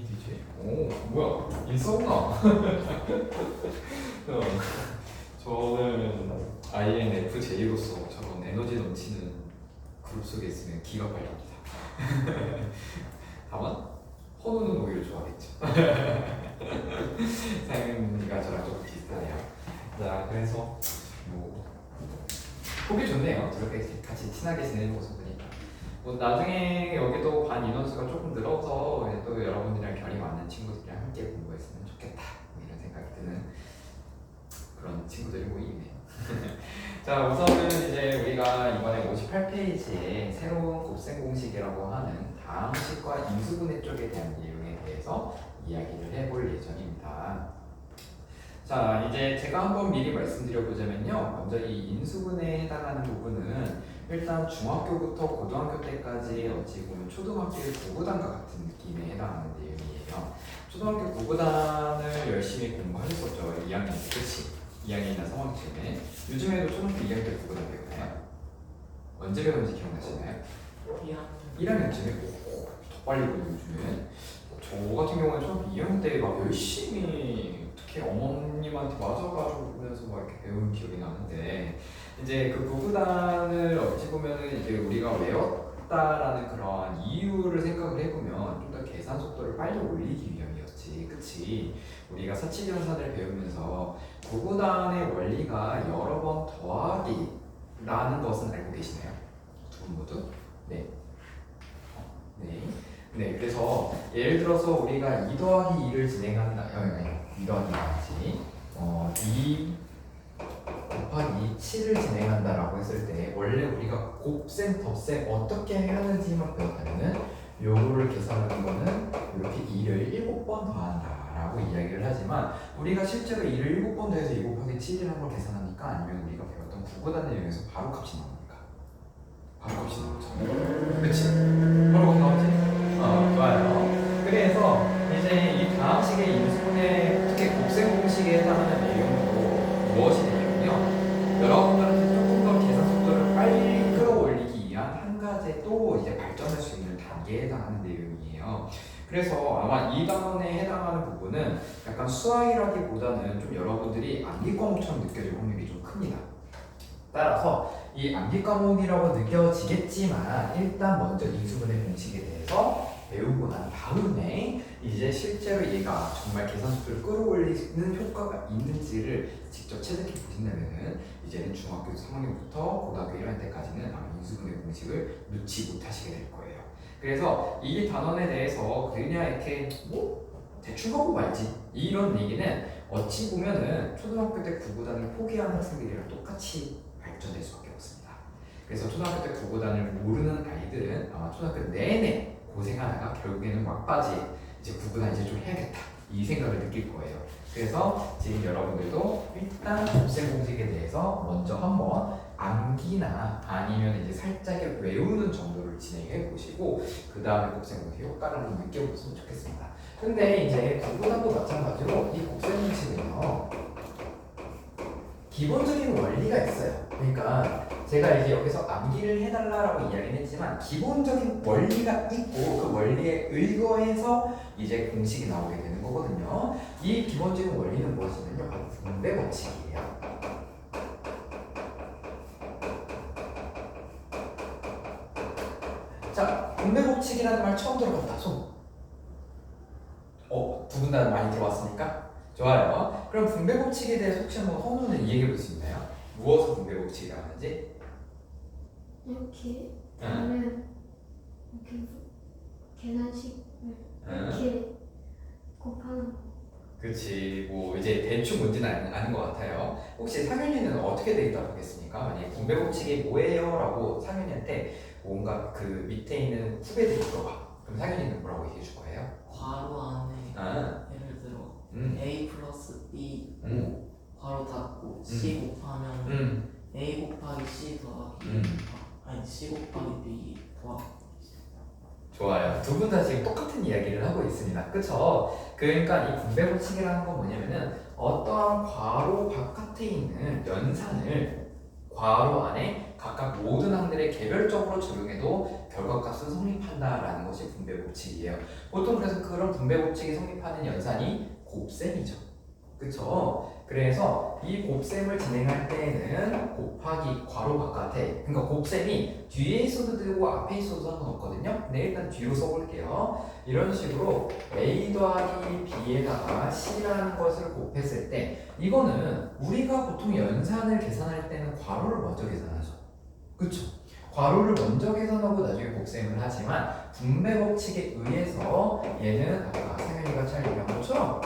어디지? 오, 뭐야? 있었구나. 저는 INFJ로서 저런 에너지 넘치는 그룹 속에 있으면 기가 빨립니다. 다만 헌우는 오히려 좋아하겠죠. 사연이가 저랑 조금 비슷하네요. 자, 그래서 뭐 보기 좋네요. 저렇게 같이 친하게 지내는 모습 보니까. 뭐 나중에 여기도 반 인원수가 조금 늘어서 또 여러분들이랑 결이 맞는 친구들이랑 함께 공부했으면 좋겠다, 뭐 이런 생각이 드는 그런 친구들이 모이네요. 자, 우선은 이제 우리가 이번에 58페이지에 새로운 곱셈 공식이라고 하는 다항식과 인수분해 쪽에 대한 내용에 대해서 이야기를 해볼 예정입니다. 자, 이제 제가 한번 미리 말씀드려보자면요. 먼저 이 인수분해에 해당하는 부분은 일단 중학교부터 고등학교 때까지 어찌 보면 초등학교의 구구단과 같은 느낌에 해당하는 내용이에요. 초등학교 구구단을 열심히 공부하셨었죠. 2학년 때, 그치? 2학년이나 3학년쯤에. 요즘에도 초등학교 2학년 때 구구단 배우나요? 언제 배우는지 기억나시나요? 1학년쯤에 더 빨리 배우는 요즘에. 저 같은 경우는 초등학교 2학년 때 막 열심히 특히 어머님한테 맞아가지고 막 이렇게 배운 기억이 나는데, 이제 그 구구단을 어찌 보면은 이제 우리가 외웠다라는 그런 이유를 생각을 해보면 좀 더 계산 속도를 빨리 올리기 위함이었지, 그치? 우리가 사칙연산을 배우면서 구구단의 원리가 여러 번 더하기라는 것은 알고 계시나요? 두 분 모두? 네. 네, 그래서 예를 들어서 우리가 2 더하기 2를 진행한다. 2 더하기 2지. 2 곱하기 7을 진행한다라고 했을 때 원래 우리가 곱셈, 덧셈 어떻게 하는지만 배웠다면은 요거를 계산하는 거는 이렇게 2를 7번 더한다라고 이야기를 하지만, 우리가 실제로 2를 7번 더해서 2 곱하기 7이라는 걸 계산합니까? 아니면 우리가 배웠던 구구단 내용에서 바로 값이 나옵니까? 바로 값이 나오죠. 그치? 바로 값이 나오지? 좋아요. 그래서 이제 이 다항식의 인수분해, 특히 곱셈 공식에 해당하는 내용도 무엇이 되냐면요, 여러분들한테 조금 더 계산 속도를 빨리 끌어올리기 위한 한 가지 또 이제 발전할 수 있는 단계에 해당하는 내용이에요. 그래서 아마 이 단원에 해당하는 부분은 약간 수학이라기보다는 좀 여러분들이 암기 과목처럼 느껴질 확률이 좀 큽니다. 따라서 이 암기 과목이라고 느껴지겠지만 일단 먼저 인수분해 공식에 대해서 배우고 난 다음에 이제 실제로 얘가 정말 계산 속도를 끌어올리는 효과가 있는지를 직접 체득해 보신다면은 이제는 중학교 3학년부터 고등학교 1학년 때까지는 아마 인수분해 공식을 놓지 못하시게 될 거예요. 그래서 이 단원에 대해서 그냥 이렇게 뭐 대충 하고 말지 이런 얘기는 어찌 보면은 초등학교 때 구구단을 포기한 학생들이랑 똑같이 발전될 수밖에 없습니다. 그래서 초등학교 때 구구단을 모르는 아이들은 아마 초등학교 내내 고생하다가 결국에는 막바지에 이제 구구단 이제 좀 해야겠다 이 생각을 느낄 거예요. 그래서 지금 여러분들도 일단 곱셈 공식에 대해서 먼저 한번 암기나 아니면 이제 살짝의 외우는 정도를 진행해 보시고 그 다음에 곱셈 공식 효과를 한번 느껴보시면 좋겠습니다. 근데 이제 구구단도 마찬가지로 이 곱셈 공식은요 기본적인 원리가 있어요. 그러니까 제가 이제 여기서 암기를 해달라고 이야기는 했지만 기본적인 원리가 있고 그 원리에 의거해서 이제 공식이 나오게 되는 거거든요. 이 기본적인 원리는 무엇이냐면요, 바로 분배 법칙이에요. 자, 분배 법칙이라는 말 처음 들어봤다. 손. 두 분 다 많이 들어봤습니까? 좋아요. 그럼 분배 법칙에 대해서 혹시 한번 헌우는 이야기해 볼 수 있나요? 무엇을 분배 법칙이라고 하는지? 이렇게 하면 이렇게 계산식을 이렇게 곱하는 거. 그치, 뭐 이제 대충 뭔지는 아는 것 같아요. 혹시 상윤이는 어떻게 돼 있다고 하겠습니까? 만약에 분배 법칙이 뭐예요? 라고 상윤이한테 뭔가 그 밑에 있는 후배들이 물어봐. 그럼 상윤이는 뭐라고 얘기해 줄 거예요? 괄호 안에 예를 들어 a 플러스 b 괄호 닫고 c 곱하면 a 곱하기 c 더하기 아니 c 곱하기 b 더하기. 좋아요. 두 분 다 지금 똑같은 이야기를 하고 있습니다. 그쵸? 그러니까 이 분배 법칙이라는 건 뭐냐면은 어떠한 괄호 바깥에 있는 연산을 괄호 안에 각각 모든 항들의 개별적으로 적용해도 결과값은 성립한다라는 것이 분배 법칙이에요. 보통 그래서 그런 분배 법칙이 성립하는 연산이 곱셈이죠. 그쵸? 그래서 이 곱셈을 진행할 때에는 곱하기 괄호 바깥에, 그러니까 곱셈이 뒤에 있어도 되고 앞에 있어도 상관없거든요. 근데 일단 뒤로 써볼게요. 이런 식으로 a 더하기 b에다가 c라는 것을 곱했을 때 이거는 우리가 보통 연산을 계산할 때는 괄호를 먼저 계산하죠. 그쵸? 괄호를 먼저 계산하고 나중에 곱셈을 하지만 분배 법칙에 의해서 얘는 아까 상현이가 잘 얘기한 것처럼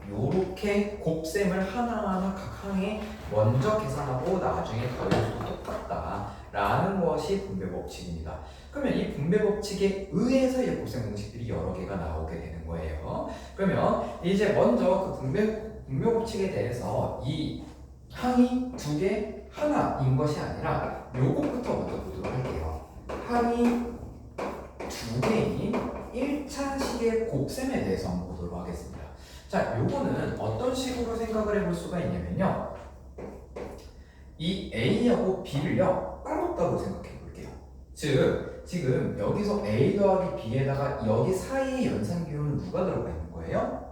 요렇게 곱셈을 하나하나 각 항에 먼저 계산하고 나중에 더해줘도 똑같다라는 것이 분배 법칙입니다. 그러면 이 분배 법칙에 의해서 이 곱셈 공식들이 여러 개가 나오게 되는 거예요. 그러면 이제 먼저 그 분배 법칙에 대해서 이 항이 두 개 하나인 것이 아니라 요것부터 먼저 보도록 할게요. 항이 두 개인 1차식의 곱셈에 대해서 한번 보도록 하겠습니다. 자, 요거는 어떤 식으로 생각을 해볼 수가 있냐면요. 이 A하고 B를요, 따로따로 생각해 볼게요. 즉, 지금 여기서 A 더하기 B에다가 여기 사이의 연산 기호는 누가 들어가 있는 거예요?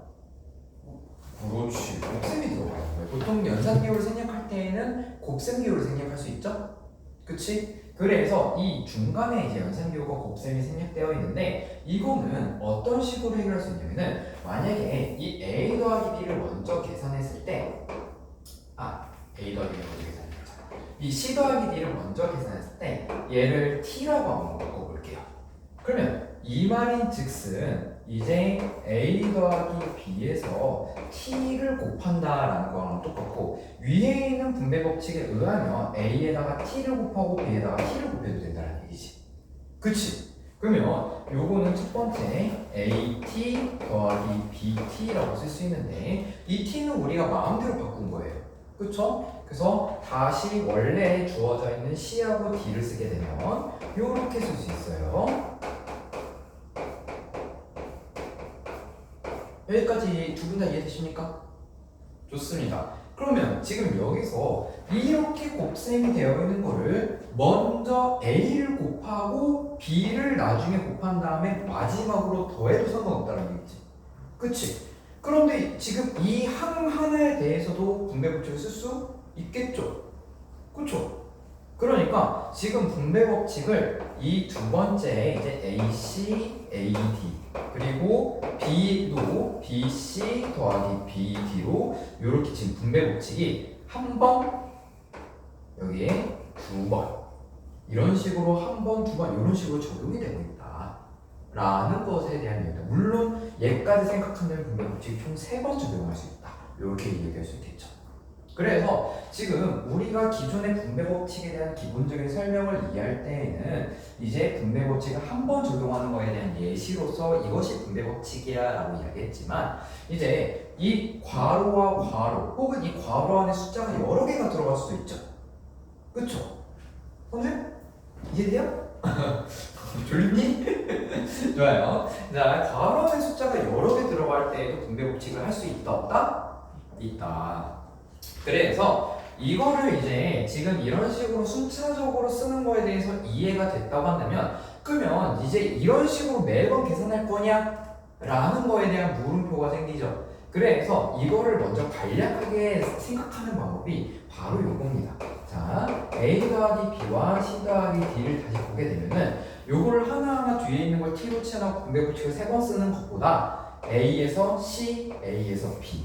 그렇지, 곱셈이 들어가 있는 거예요. 보통 연산 기호를 생략할 때에는 곱셈 기호를 생략할 수 있죠? 그치? 그래서 이 중간에 이제 연산 기호가 곱셈이 생략되어 있는데 이거는 어떤 식으로 해결할 수 있냐면은 만약에 이 A 더하기 B를 먼저 계산했을 때 A 더하기 B를 먼저 계산했죠. 이 C 더하기 D를 먼저 계산했을 때 얘를 T라고 한번 바꿔볼게요. 그러면 이 말인 즉슨 이제 A 더하기 B에서 T를 곱한다라는 거랑 똑같고 위에 있는 분배 법칙에 의하면 A에다가 T를 곱하고 B에다가 T를 곱해도 된다는 얘기지. 그치? 그러면 요거는 첫 번째 AT 더하기 BT라고 쓸 수 있는데 이 T는 우리가 마음대로 바꾼 거예요. 그쵸? 그래서 다시 원래 주어져 있는 C하고 D를 쓰게 되면 요렇게 쓸 수 있어요. 여기까지 두 분 다 이해되십니까? 좋습니다. 그러면 지금 여기서 이렇게 곱셈이 되어 있는 거를 먼저 A를 곱하고 B를 나중에 곱한 다음에 마지막으로 더해도 상관없다는 얘기지. 그치? 그런데 지금 이 항 하나에 대해서도 분배 법칙을 쓸 수 있겠죠? 그쵸? 그러니까 지금 분배 법칙을 이 두 번째 이제 AC, AD 그리고 B도 BC 더하기 BD로 이렇게 지금 분배 법칙이 한 번 여기에 두 번 이런 식으로 한 번, 두 번 이런 식으로 적용이 되고 있다 라는 것에 대한 얘기다. 물론 얘까지 생각한다면 분배 법칙이 총 3번 적용할 수 있다 이렇게 얘기할 수 있겠죠. 그래서 지금 우리가 기존의 분배 법칙에 대한 기본적인 설명을 이해할 때에는 이제 분배 법칙을 한 번 적용하는 거에 대한 예시로서 이것이 분배 법칙이야 라고 이야기했지만 이제 이 괄호와 괄호 혹은 이 괄호 안에 숫자가 여러 개가 들어갈 수도 있죠. 그쵸? 선생님? 이해돼요? 졸립니? 좋아요. 자, 괄호 안에 숫자가 여러 개 들어갈 때에도 분배 법칙을 할 수 있다 없다? 있다. 그래서 이거를 이제 지금 이런 식으로 순차적으로 쓰는 거에 대해서 이해가 됐다고 한다면 그러면 이제 이런 식으로 매번 계산할 거냐? 라는 거에 대한 물음표가 생기죠. 그래서 이거를 먼저 간략하게 생각하는 방법이 바로 요겁니다. 자, A 더하기 B와 C 더하기 D를 다시 보게 되면은 요거를 하나하나 뒤에 있는 걸 T로 치환하고 분배 법칙을 3번 쓰는 것보다 A에서 C, A에서 B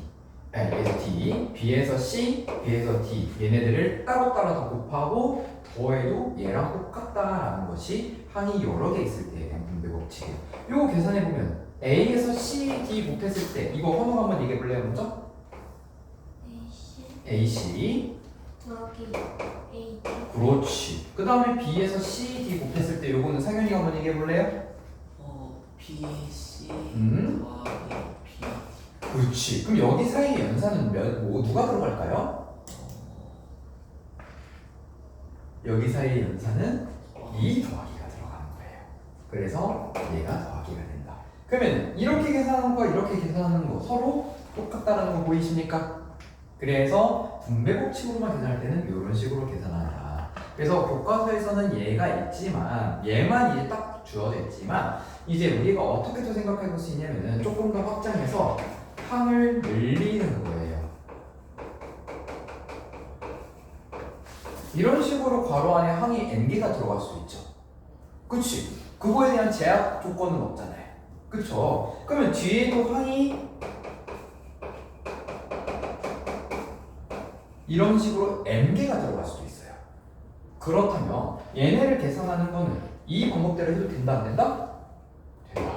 A에서 D, B에서 C, B에서 D 얘네들을 따로따로 더 곱하고 더해도 얘랑 똑같다라는 것이 항이 여러 개 있을 때에 대한 분배 법칙이에요. 이거 계산해보면 A에서 C, D 곱했을 때 이거 번호 한번 얘기해볼래요 먼저? AC 더하기 AD 그렇지. 그 다음에 B에서 C, D 곱했을 때 요거는 상현이가 한번 얘기해볼래요? BC 더하기 B 그렇지. 그럼 여기 사이 연산은 누가 들어갈까요? 여기 사이의 연산은 2 더하기가 들어가는 거예요. 그래서 얘가 더하기가 된다. 그러면 이렇게 계산하는 거 이렇게 계산하는 거 서로 똑같다는 거 보이십니까? 그래서 분배 법칙으로만 계산할 때는 이런 식으로 계산한다. 그래서 교과서에서는 얘가 있지만 얘만 이제 딱 주어져 있지만 이제 우리가 어떻게 더 생각해 볼 수 있냐면은 조금 더 확장해서 항을 늘리는 거예요. 이런 식으로 괄호 안에 항이 n개가 들어갈 수 있죠. 그치? 그거에 대한 제약 조건은 없잖아요. 그쵸? 그러면 뒤에도 항이 이런 식으로 n개가 들어갈 수도 있어요. 그렇다면 얘네를 계산하는 거는 이 방법대로 해도 된다 안 된다? 된다.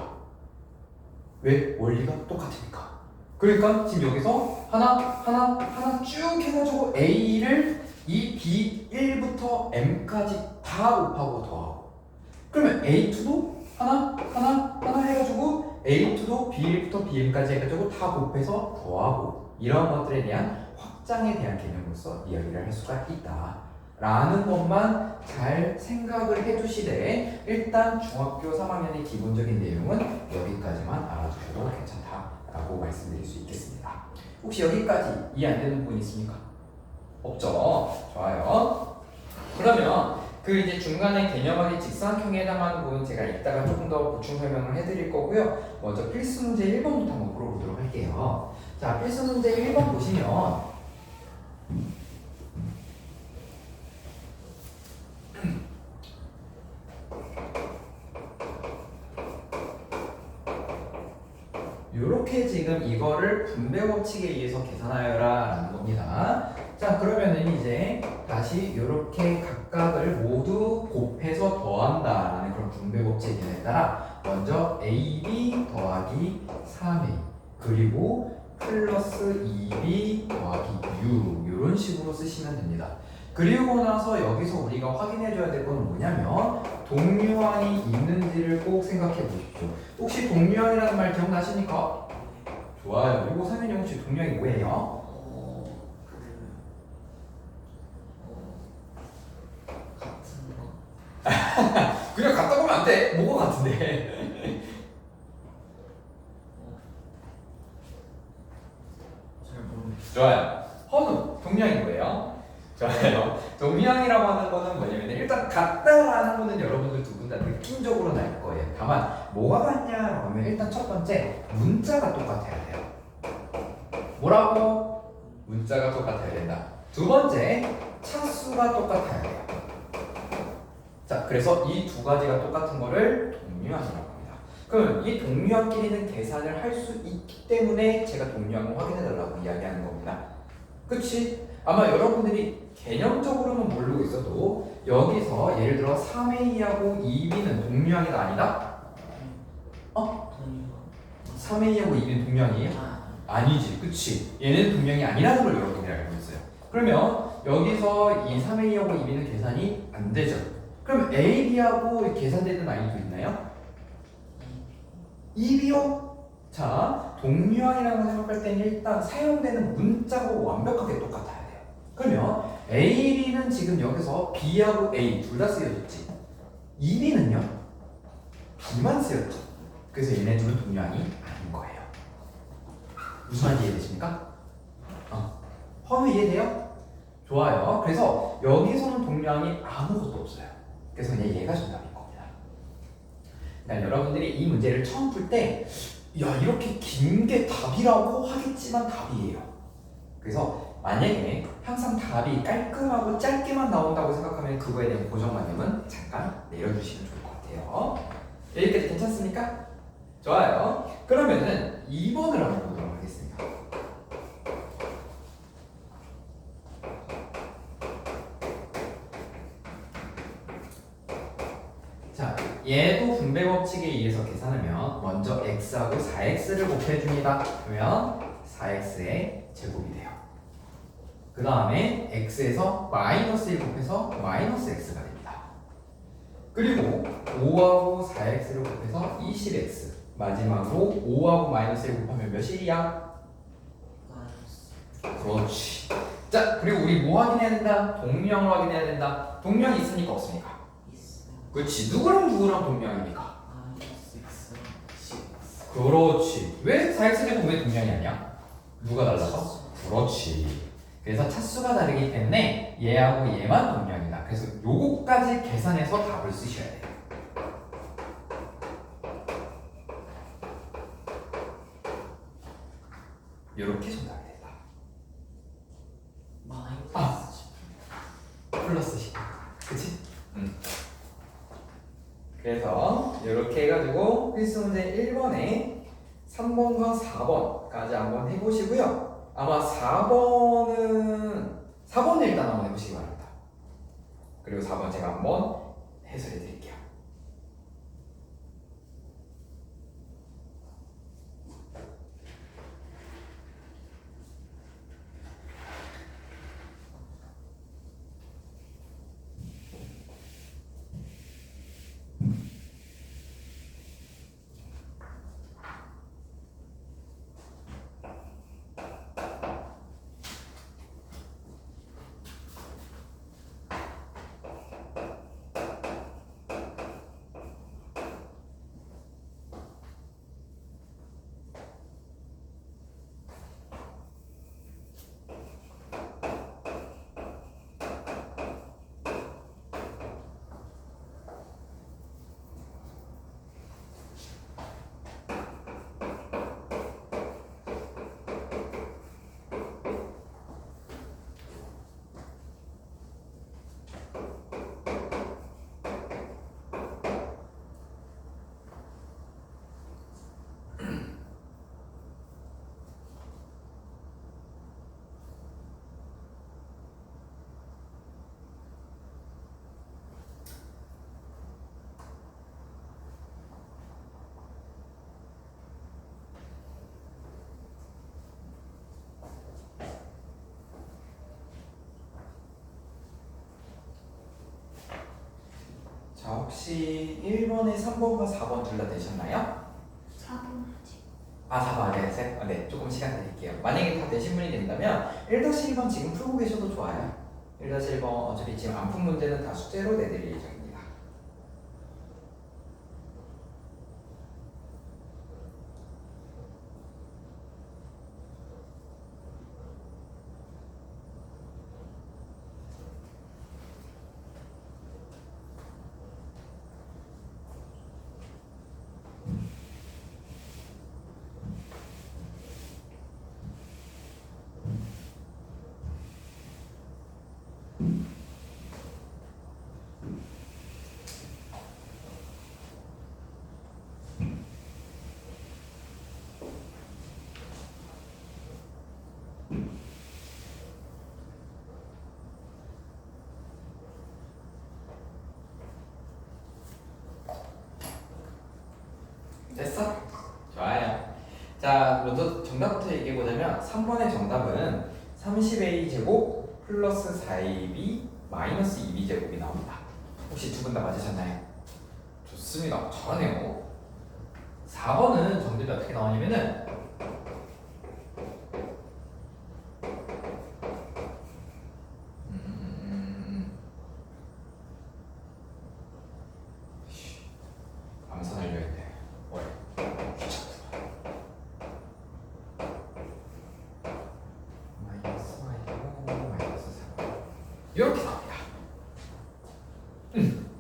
왜? 원리가 똑같으니까. 그러니까 지금 여기서 하나 쭉 해가지고 A를 이 B1부터 M까지 다 곱하고 더하고 그러면 A2도 하나 해가지고 A2도 B1부터 BM까지 해가지고 다 곱해서 더하고 이런 것들에 대한 확장에 대한 개념으로서 이야기를 할 수가 있다 라는 것만 잘 생각을 해두시되 일단 중학교 3학년의 기본적인 내용은 여기까지만 알아두셔도 괜찮다라고 말씀드릴 수 있겠습니다. 혹시 여기까지 이해 안 되는 부분 있습니까? 없죠? 좋아요. 그러면 그 이제 중간에 개념하기 직선형에 해당하는 부분 제가 이따가 조금 더 보충 설명을 해드릴 거고요. 먼저 필수 문제 1번부터 한번 풀어보도록 할게요. 자, 필수 문제 1번 보시면 요렇게 지금 이거를 분배 법칙에 의해서 계산하여라 라는 겁니다. 자, 그러면은 이제 다시 요렇게 각각을 모두 곱해서 더한다 라는 그런 분배 법칙에 따라 먼저 AB 더하기 3A 그리고 플러스 2B 더하기 U 요런 식으로 쓰시면 됩니다. 그리고 나서 여기서 우리가 확인해 줘야 될 건 뭐냐면 동류항이 있는지를 꼭 생각해 보십시오. 혹시 동류항이라는 말 기억나십니까? 좋아요. 이거 상현이 혹시 동류항이 뭐예요? 같은 거. 그냥 갖다 보면 안 돼. 뭐가 같은데? 잘 모르겠어요. 좋아요. 헌우 동류항이 뭐예요? 좋아요. 동류항이라고 하는 거는 뭐냐면 일단 같다라는 거는 여러분들 두 분 다 느낌적으로 날 거예요. 다만 뭐가 같냐라고 하면 일단 첫 번째 문자가 똑같아야 돼요. 뭐라고? 문자가 똑같아야 된다. 두 번째 차수가 똑같아야 돼요. 자, 그래서 이 두 가지가 똑같은 거를 동류항이라고 합니다. 그럼 이 동류항끼리는 계산을 할 수 있기 때문에 제가 동류항을 확인해 달라고 이야기하는 겁니다. 그치? 아마 여러분들이 개념적으로는 모르고 있어도 여기서 예를 들어 3A하고 2B는 동류항이다 아니다? 동의가. 3A하고 2B는 동류항이에요? 아니지, 그치? 얘는 동류항이 아니라는 걸 여러분들이 알고 있어요. 그러면 여기서 이 3A하고 2B는 계산이 안 되죠. 그럼 A, B하고 계산되는 아이도 있나요? 2B요? 자, 동류항이라고 생각할 때는 일단 사용되는 문자하고 완벽하게 똑같아야 돼요. 그러면 A, B는 지금 여기서 B하고 A 둘 다 쓰여졌지. 2B는요? B만 쓰였죠. 그래서 얘네 둘은 동류항이 아닌 거예요. 무슨 말인지 이해되십니까? 허무 이해돼요? 좋아요. 그래서 여기서는 동류항이 아무것도 없어요. 그래서 그냥 얘가 정답인 겁니다. 그러니까 여러분들이 이 문제를 처음 풀 때 야, 이렇게 긴 게 답이라고 하겠지만 답이에요. 그래서 만약에 항상 답이 깔끔하고 짧게만 나온다고 생각하면 그거에 대한 고정관념은 잠깐 내려주시면 좋을 것 같아요. 여기까지 괜찮습니까? 좋아요. 그러면은 2번을 한번 보도록 하겠습니다. 자, 얘도 분배 법칙에 의해서 계산하면 먼저 x하고 4x를 곱해줍니다. 그러면 4x의 제곱이 돼요. 그 다음에 x에서 마이너스 1 곱해서 마이너스 x가 됩니다. 그리고 5하고 4x를 곱해서 20x 마지막으로 5하고 마이너스 1 곱하면 몇이야? 그렇지. 자, 그리고 우리 뭐 확인해야 된다? 동류항을 확인해야 된다. 동류항이 있습니까? 없습니까? 있어요. 그렇지. 누구랑 동류항입니까? X, 10X. 그렇지. 왜 4x 제곱 왜 동류항이 아니야? 누가 달라서? 그렇지. 그래서 차수가 다르기 때문에 얘하고 얘만 동량이다. 그래서 요거까지 계산해서 답을 쓰셔야 돼요. 요렇게 정답이 된다. 마이너스 플러스 10. 그치? 그래서 이렇게 해가지고 필수 문제 1번에 3번과 4번까지 한번 해보시고요. 아마 4번은 일단 한번 해보시기 바랍니다. 그리고 4번 제가 한번 해설해 드릴게요. 자, 혹시 1번에 3번과 4번 둘 다 되셨나요? 4번 하지. 4번 네, 네, 조금 시간 드릴게요. 만약에 다 되신 분이 된다면 1-1번 지금 풀고 계셔도 좋아요. 1-1번 어차피 지금 안 푼 문제는 다 숙제로 내드릴 예정입니다. 됐어? 좋아요. 자, 먼저 정답부터 얘기해보자면 3번의 정답은 30a 제곱 플러스 4ab 마이너스 2b 제곱이 나옵니다. 혹시 두 분 다 맞으셨나요? 좋습니다. 잘하네요. 4번은 정답이 어떻게 나오냐면은 암산하려 했네. 마이너스 y고 마이너스 4 이렇게 나옵니다.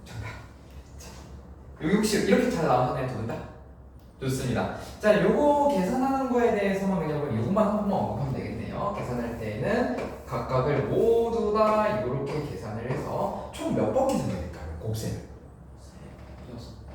정답. 자, 여기 혹시 이렇게 잘 나오셨나요, 두 분 다? 좋습니다. 자, 요거 계산하는 거에 대해서만 그냥 요것만 한번 언급하면 되겠네요. 계산할 때는 각각을 모두 다 이렇게 계산을 해서 총 몇 번 계산해야 될까요? 곱셈을.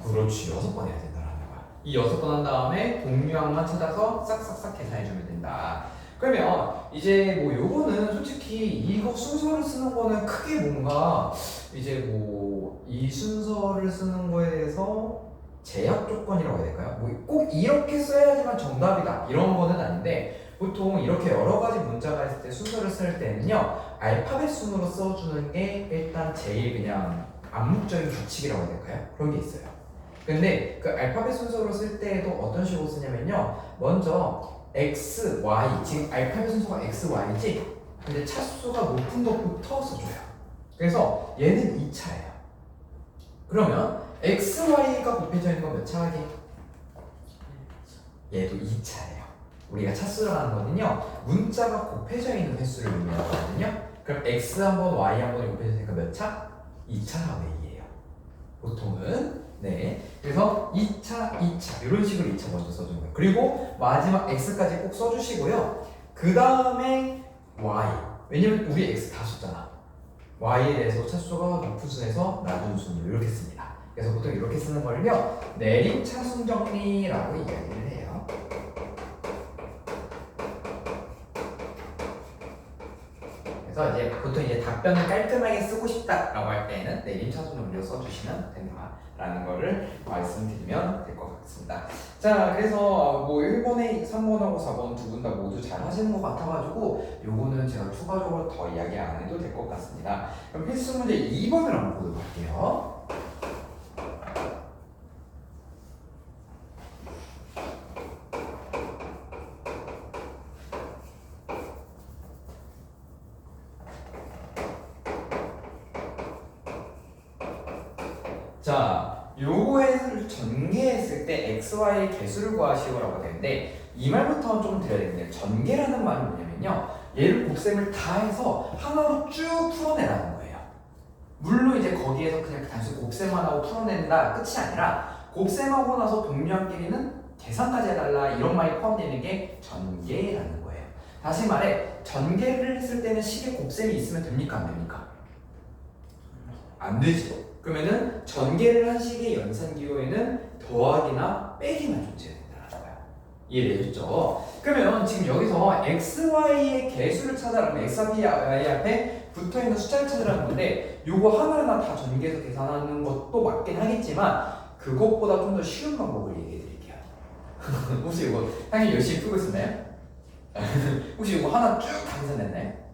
그렇지, 6번 해야 된다는 거야. 이 6번 한 다음에 동류항만 찾아서 싹싹싹 계산해주면 된다. 그러면 이제 뭐 요거는 솔직히 이거 순서를 쓰는 거는 크게 뭔가 이제 뭐 이 순서를 쓰는 거에 대해서 제약 조건이라고 해야 될까요? 뭐 꼭 이렇게 써야지만 정답이다 이런 거는 아닌데 보통 이렇게 여러 가지 문자가 있을 때 순서를 쓸 때는요 알파벳 순으로 써주는 게 일단 제일 그냥 암묵적인 규칙이라고 해야 될까요? 그런 게 있어요. 근데 그 알파벳 순서로 쓸 때에도 어떤 식으로 쓰냐면요 먼저 x, y 지금 알파벳 순서가 x, y지 근데 차수가 높은 것부터 써줘요. 그래서 얘는 2차예요. 그러면 x, y가 곱해져 있는 건 몇 차게? 얘도 2차예요. 우리가 차수라는 거는요 문자가 곱해져 있는 횟수를 의미하거든요. 그럼 x 한 번, y 한 번이 곱해지니까 몇 차? 2차 합의예요. 보통은 네. 그래서 2차, 2차 이런 식으로 2차 먼저 써주는 거예요. 그리고 마지막 x까지 꼭 써주시고요. 그 다음에 y. 왜냐면 우리 x 다 썼잖아. y에 대해서 차수가 높은 순에서 낮은 순으로 이렇게 씁니다. 그래서 보통 이렇게 쓰는 걸요 내림 차순 정리라고 이야기를 해요. 그래서 이제 보통 이제 답변을 깔끔하게 쓰고 싶다라고 할 때는 내림 차순 정리로 써주시면 된다라는 거를 말씀드리면 될 것 같습니다. 자, 그래서 뭐 1번에 3번하고 4번 두 분 다 모두 잘 하시는 것 같아가지고 요거는 제가 추가적으로 더 이야기 안 해도 될 것 같습니다. 그럼 필수 문제 2번을 한번 보도록 할게요. 자, 요거를 전개했을 때 xy의 개수를 구하시오라고 되는데 이 말부터 좀 드려야 되는데 전개라는 말은 뭐냐면요 얘를 곱셈을 다 해서 하나로 쭉 풀어내라는 거예요. 물론 이제 거기에서 그냥 단순히 곱셈만 하고 풀어낸다 끝이 아니라 곱셈하고 나서 동류한 끼리는 계산까지 해달라 이런 말이 포함되는 게 전개라는 거예요. 다시 말해 전개를 했을 때는 식에 곱셈이 있으면 됩니까 안 됩니까? 안 되죠. 그러면은 전개를 한 식의 연산기호에는 더하기나 빼기만 존재된다는 거야. 이해되셨죠? 그러면 지금 여기서 x, y의 개수를 찾아라면 x, y 앞에 붙어있는 숫자를 찾으라는 건데 요거 하나하나 다 전개해서 계산하는 것도 맞긴 하겠지만 그것보다 좀 더 쉬운 방법을 얘기해 드릴게요. 혹시 이거 당연히 열심히 풀고 있었나요? 혹시 이거 하나 쭉 다 계산했나요?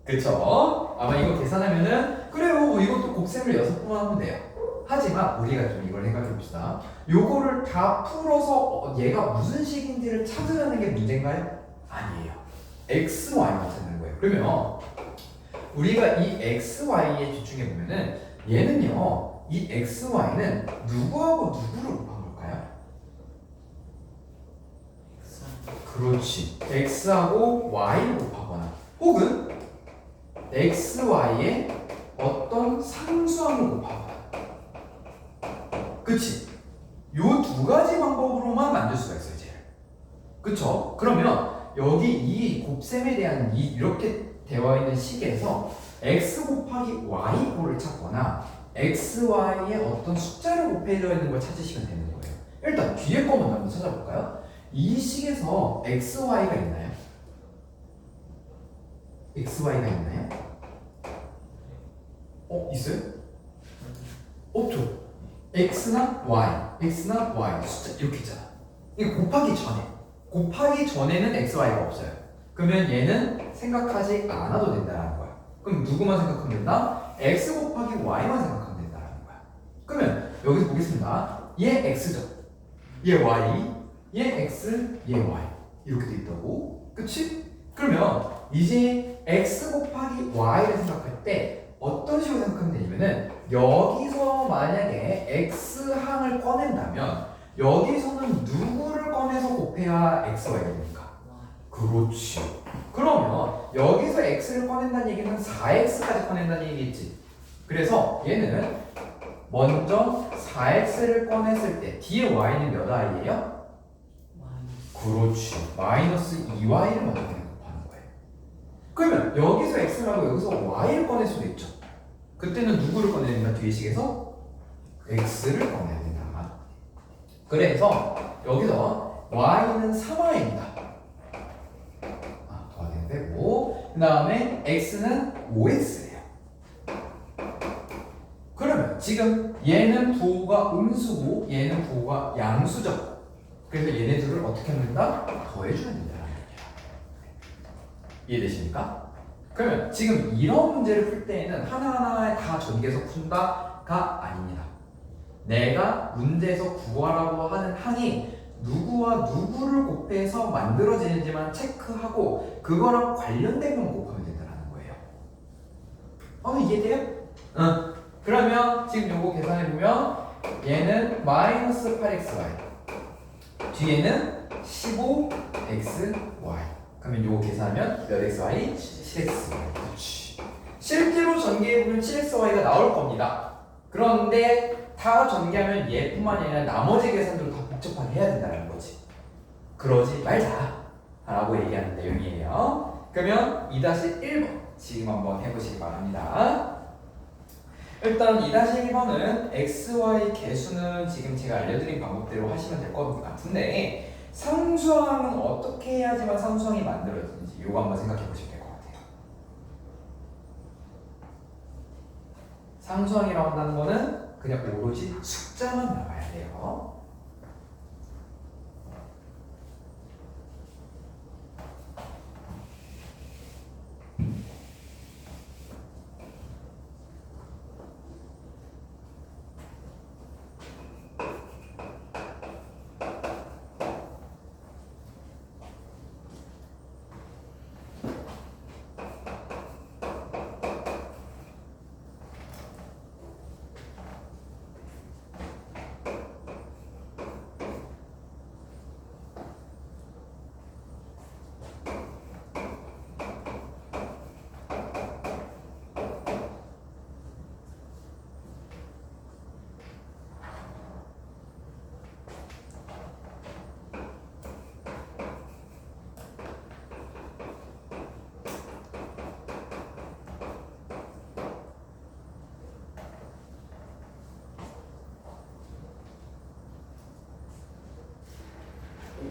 그쵸? 아마 이거 계산하면은 그래요 이것도 곱셈을 6번 하면 돼요. 하지만 우리가 좀 이걸 생각해 봅시다. 요거를 다 풀어서 얘가 무슨 식인지를 찾으라는 게 문제인가요? 아니에요. x, y만 찾는 거예요. 그러면 우리가 이 x, y에 집중해 보면은 얘는요 이 x, y는 누구하고 누구를 곱한 걸까요? 그렇지. x하고 y를 곱하거나 혹은 x, y의 어떤 상수함을 곱하거나 그치? 요 두 가지 방법으로만 만들 수가 있어요 쟤를. 그쵸? 그러면 여기 이 곱셈에 대한 이렇게 되어 있는 식에서 x 곱하기 y 꼴을 찾거나 x, y의 어떤 숫자를 곱해져 있는 걸 찾으시면 되는 거예요. 일단 뒤에 거 먼저 한번 찾아볼까요? 이 식에서 x, y가 있나요? x, y가 있나요? 있어요? 없죠? x나 y 숫자 이렇게 있잖아. 이거 곱하기 전에는 x, y가 없어요. 그러면 얘는 생각하지 않아도 된다는 거야. 그럼 누구만 생각하면 된다? x 곱하기 y만 생각하면 된다는 거야. 그러면 여기서 보겠습니다. 얘 x죠? 얘 y, 얘 x, 얘 y 이렇게 돼 있다고. 그치? 그러면 이제 x 곱하기 y를 생각할 때 어떤 식으로 생각하면 되냐면은 여기서 만약에 x항을 꺼낸다면 여기서는 누구를 꺼내서 곱해야 x, y가 됩니까? 그렇지. 그러면 여기서 x를 꺼낸다는 얘기는 4x까지 꺼낸다는 얘기겠지. 그래서 얘는 먼저 4x를 꺼냈을 때 뒤에 y는 몇 i예요? 그렇지. 마이너스 2y를 먼저 곱하는 거예요. 그러면 여기서 x라고 여기서 y를 꺼낼 수도 있죠. 그때는 누구를 꺼내야 된다? 뒤에 식에서 x를 꺼내야 된다. 그래서 여기서 y는 3y입니다. 더하기는 빼고 그 다음에 x는 5x예요. 그러면 지금 얘는 부호가 음수고 얘는 부호가 양수죠. 그래서 얘네들을 어떻게 하면 된다? 더해줘야 된다는 얘기야. 이해되십니까? 그러면 지금 이런 문제를 풀 때에는 하나하나 다 전개해서 푼다가 아닙니다. 내가 문제에서 구하라고 하는 항이 누구와 누구를 곱해서 만들어지는지만 체크하고 그거랑 관련된 건 곱하면 된다는 거예요. 이해돼요? 응. 그러면 지금 요거 계산해보면 얘는 마이너스 8xy 뒤에는 15 x y. 그러면 요거 계산하면 몇 x y? 7x y. 그렇지. 실제로 전개해보면 7x y가 나올 겁니다. 그런데 다 전개하면 얘뿐만 아니라 나머지 계산들도 다 복잡하게 해야 된다는 거지. 그러지 말자 라고 얘기하는 내용이에요. 그러면 2-1번 지금 한번 해보시기 바랍니다. 일단 2-1번은 xy 개수는 지금 제가 알려드린 방법대로 하시면 될 것 같은데 상수항은 어떻게 해야지만 상수항이 만들어지는지 이거 한번 생각해 보시면 될 것 같아요. 상수항이라고 한다는 거는 그냥 오로지 숫자만 나와야 돼요.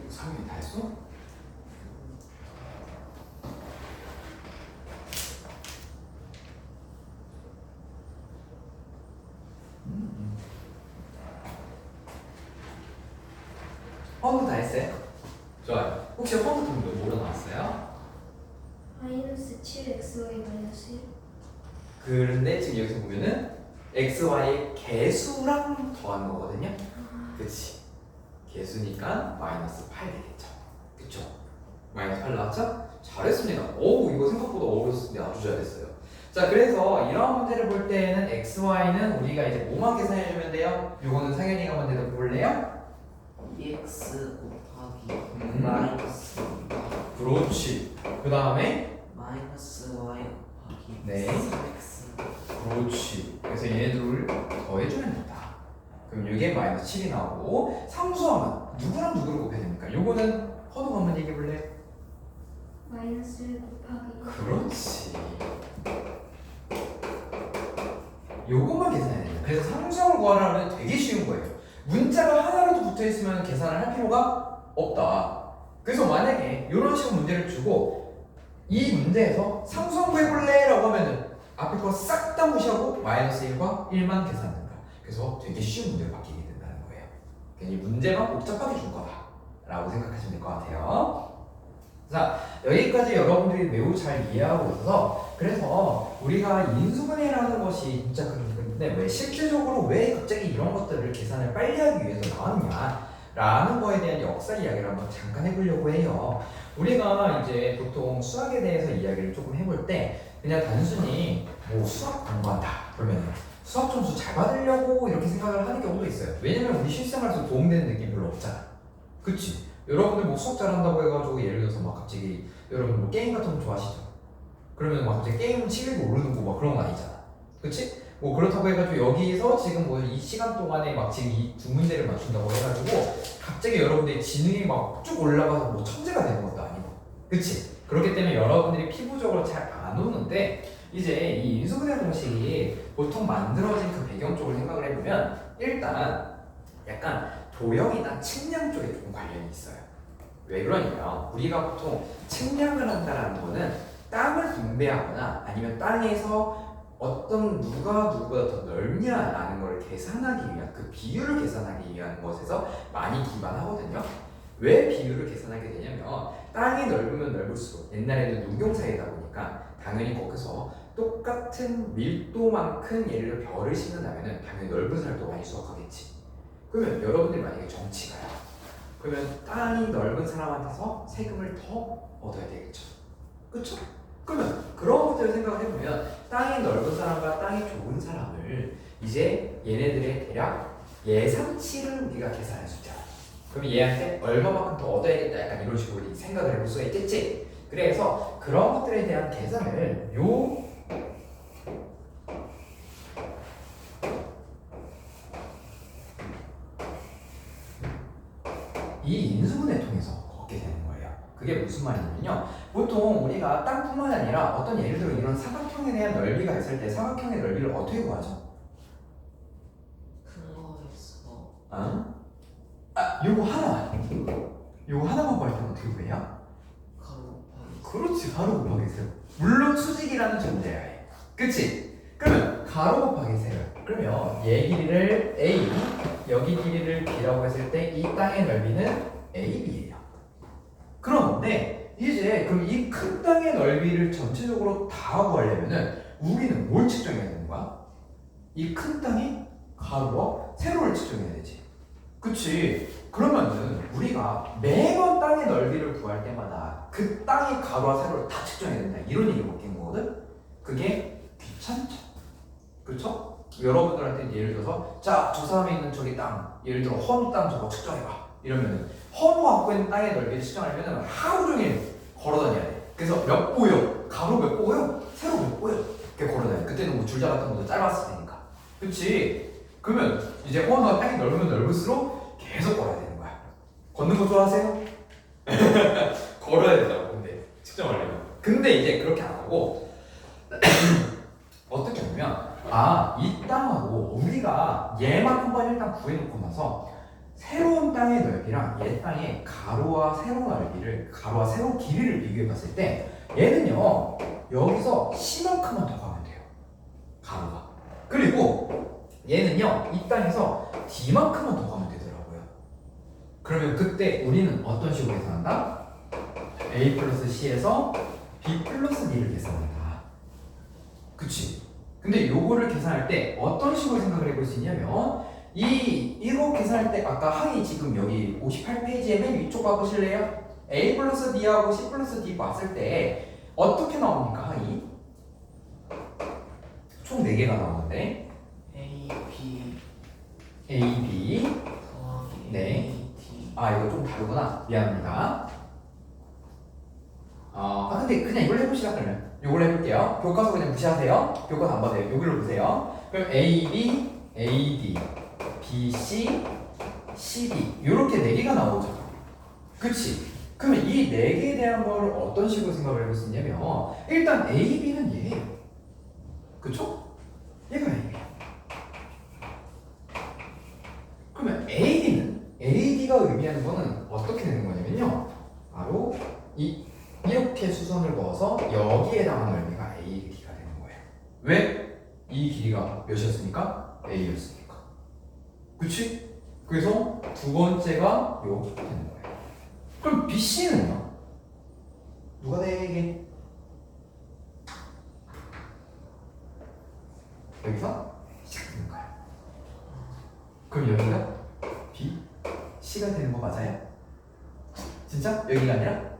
상현이 다 했어? 펑크 다 했어요? 좋아요. 혹시 펑크 동도 뭐로 나왔어요? 마이너스 7xy 마이너스 1. 그런데 지금 여기서 보면은 xy의 개수랑 더한 거거든요. 그치? 개수니까 마이너스 8 되겠죠. 그쵸? 마이너스 8 나왔죠? 잘했습니다. 오, 이거 생각보다 어려웠는데 아주 잘했어요. 자, 그래서 이런 문제를 볼 때는 xy는 우리가 이제 뭐만 계산해주면 돼요? 요거는 상현이가 한번 대답해 볼래요? 2x 곱하기 마이너스 그렇지. 그 다음에 마이너스 y 곱하기 네. 3x. 그렇지. 그래서 얘네들을 더해주면 된다. 그럼 이게 마이너스 7이 나오고 상수함은 누구랑 누구를 곱해야 됩니까? 요거는 허도 한번 얘기해 볼래? 마이너스 1 곱하기 그렇지. 요것만 계산해야 됩니다. 그래서 상수함을 구하려면 되게 쉬운 거예요. 문자가 하나라도 붙어 있으면 계산을 할 필요가 없다. 그래서 만약에 이런 식으로 문제를 주고 이 문제에서 상수함 구해볼래? 라고 하면은 앞에 거 싹 다 무시하고 마이너스 1과 1만 계산한다. 그래서 되게 쉬운 문제로 바뀌게 된다는 거예요. 괜히 문제만 복잡하게 줄 거다 라고 생각하시면 될 것 같아요. 자, 여기까지 여러분들이 매우 잘 이해하고 있어서 그래서 우리가 인수분해라는 것이 진짜 그런데 왜 실질적으로 왜 갑자기 이런 것들을 계산을 빨리 하기 위해서 나왔냐 라는 거에 대한 역사 이야기를 한번 잠깐 해보려고 해요. 우리가 이제 보통 수학에 대해서 이야기를 조금 해볼 때 그냥 단순히 뭐 수학 공부한다 그러면 수학 점수 잘 받으려고 이렇게 생각을 하는 경우도 있어요. 왜냐면 우리 실생활에서 도움되는 느낌 별로 없잖아. 그치? 여러분들 뭐 수학 잘한다고 해가지고 예를 들어서 막 갑자기 여러분 뭐 게임 같은 거 좋아하시죠? 그러면 막 갑자기 게임 실력이 오르는 거 막 그런 거 아니잖아. 그치? 뭐 그렇다고 해가지고 여기서 지금 뭐 이 시간 동안에 막 지금 이 두 문제를 맞춘다고 해가지고 갑자기 여러분들의 지능이 막 쭉 올라가서 뭐 천재가 되는 것도 아니고. 그치? 그렇기 때문에 여러분들이 피부적으로 잘 안 오는데 이제 이 인수분해 공식이 보통 만들어진 그 배경 쪽을 생각을 해보면 일단 약간 도형이나 측량 쪽에 조금 관련이 있어요. 왜 그러냐면 우리가 보통 측량을 한다는 거는 땅을 분배하거나 아니면 땅에서 어떤 누가 누구보다 더 넓냐라는 걸 계산하기 위한 그 비율을 계산하기 위한 것에서 많이 기반하거든요. 왜 비율을 계산하게 되냐면 땅이 넓으면 넓을수록 옛날에는 농경사회다 보니까 당연히 거기서 똑같은 밀도만큼 예를 들어 별을 심는다면 당연히 넓은 살도 많이 수확하겠지. 그러면 여러분들이 만약에 정치가요. 그러면 땅이 넓은 사람한테서 세금을 더 얻어야 되겠죠. 그쵸? 그러면 그런 것들을 생각을 해보면 땅이 넓은 사람과 땅이 좁은 사람을 이제 얘네들의 대략 예상치를 우리가 계산할 수 있잖아. 그럼 얘한테 얼마만큼 더 얻어야겠다 약간 이런 식으로 우리 생각을 해볼 수가 있겠지. 그래서 그런 것들에 대한 계산을 이 인수분해 통해서 걷게 되는 거예요. 그게 무슨 말이냐면요. 보통 우리가 땅뿐만 아니라 어떤 예를 들어 이런 사각형에 대한 넓이가 있을 때 사각형의 넓이를 어떻게 구하죠? 큰 거에서 요거 하나만 구할 때는 어떻게 구해요? 가로 곱하기 그렇지, 가로 곱하기 세로. 물론 수직이라는 전제야 해. 그치? 그러면 가로 곱하기 세로. 그러면 얘 길이를 A, 여기 길이를 B라고 했을 때 이 땅의 넓이는 AB예요. 그런데 이제 그럼 이 큰 땅의 넓이를 전체적으로 다 구하려면은 우리는 뭘 측정해야 되는 거야? 이 큰 땅의 가로와 세로를 측정해야 되지. 그치? 그러면은 우리가 매번 땅의 넓이를 구할 때마다 그 땅의 가로와 세로를 다 측정해야 된다. 이런 얘기 바뀐 거거든? 그게 귀찮죠. 그쵸? 여러분들한테 예를 들어서 자, 저 사람이 있는 저기 땅, 예를 들어 헌우 땅 저거 측정해봐. 이러면은 헌우가 갖고 있는 땅의 넓이를 측정하려면 하루 종일 걸어다녀야 돼. 그래서 몇 보여? 가로 몇 보여? 세로 몇 보여? 이렇게 걸어다녀. 그때는 뭐 줄자 같은 것도 짧았을 테니까. 그치? 그러면 이제 헌우가 땅이 넓으면 넓을수록 계속 걸어야 되는 거야. 걷는 거 좋아하세요? 걸어야 되잖아. 근데 측정하려면. 근데 이제 그렇게 안 하고 어떻게 하냐면 이 땅하고 우리가 얘만 한번 일단 구해놓고 나서 새로운 땅의 넓이랑 얘 땅의 가로와 세로 넓이를 가로와 세로 길이를 비교해 봤을 때 얘는요 여기서 C만큼만 더 가면 돼요. 가로가. 그리고 얘는요 이 땅에서 D만큼만 더 가면 되더라고요. 그러면 그때 우리는 어떤 식으로 계산한다? A 플러스 C에서 B 플러스 D를 계산한다. 그치? 근데 요거를 계산할 때 어떤 식으로 생각을 해볼 수 있냐면 이거 계산할 때 아까 항이 지금 여기 58페이지에 맨 위쪽 봐보실래요? A 플러스 B하고 C 플러스 D 봤을 때 어떻게 나옵니까 항이? 총 4개가 나오는데 A, B A, B 더하기 네. A, D 이거 좀 다르구나. 미안합니다. 근데 그냥 이걸 해보시라 그러면 이걸 해볼게요. 교과서 그냥 무시하세요. 교과서 안 봐도요. 여기로 보세요. 그럼 A, B, A, D, B, C, C, D 이렇게 4개가 나오죠. 그치? 그러면 이 4개에 대한 걸 어떤 식으로 생각을 해볼 수 있냐면 일단 A, B는 얘예요. 그쵸? 얘가 A야. 그러면 AD가 의미하는 거는 어떻게 되는 거냐면요. 바로 이렇게 수선을 그어서 여기에 해당하는 넓이가 AD가 되는 거예요. 왜? 이 길이가 몇이었습니까? A였으니까. 그치? 그래서 두 번째가 요 되는 거예요. 그럼 BC는요? 누가 되게 여기서 시작되는 거야. 그럼 여기가 B, C가 되는 거 맞아요? 진짜? 여기가 아니라?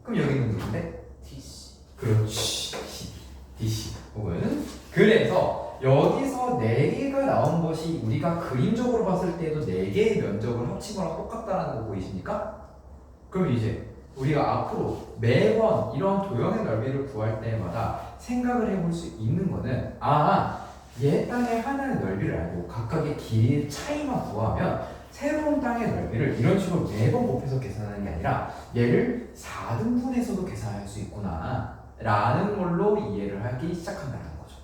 그럼 여기는 누군데? DC 그렇지. DC 혹은 그래서 여기서 4개가 나온 것이 우리가 그림적으로 봤을 때도 4개의 면적을 합친 거랑 똑같다는 거 보이십니까? 그럼 이제 우리가 앞으로 매번 이런 도형의 넓이를 구할 때마다 생각을 해볼 수 있는 거는 얘 땅의 하나의 넓이를 알고 각각의 길이의 차이만 구하면 새로운 땅의 넓이를 이런 식으로 매번 곱해서 계산하는 게 아니라 얘를 4등분해서도 계산할 수 있구나 라는 걸로 이해를 하기 시작한다는 거죠.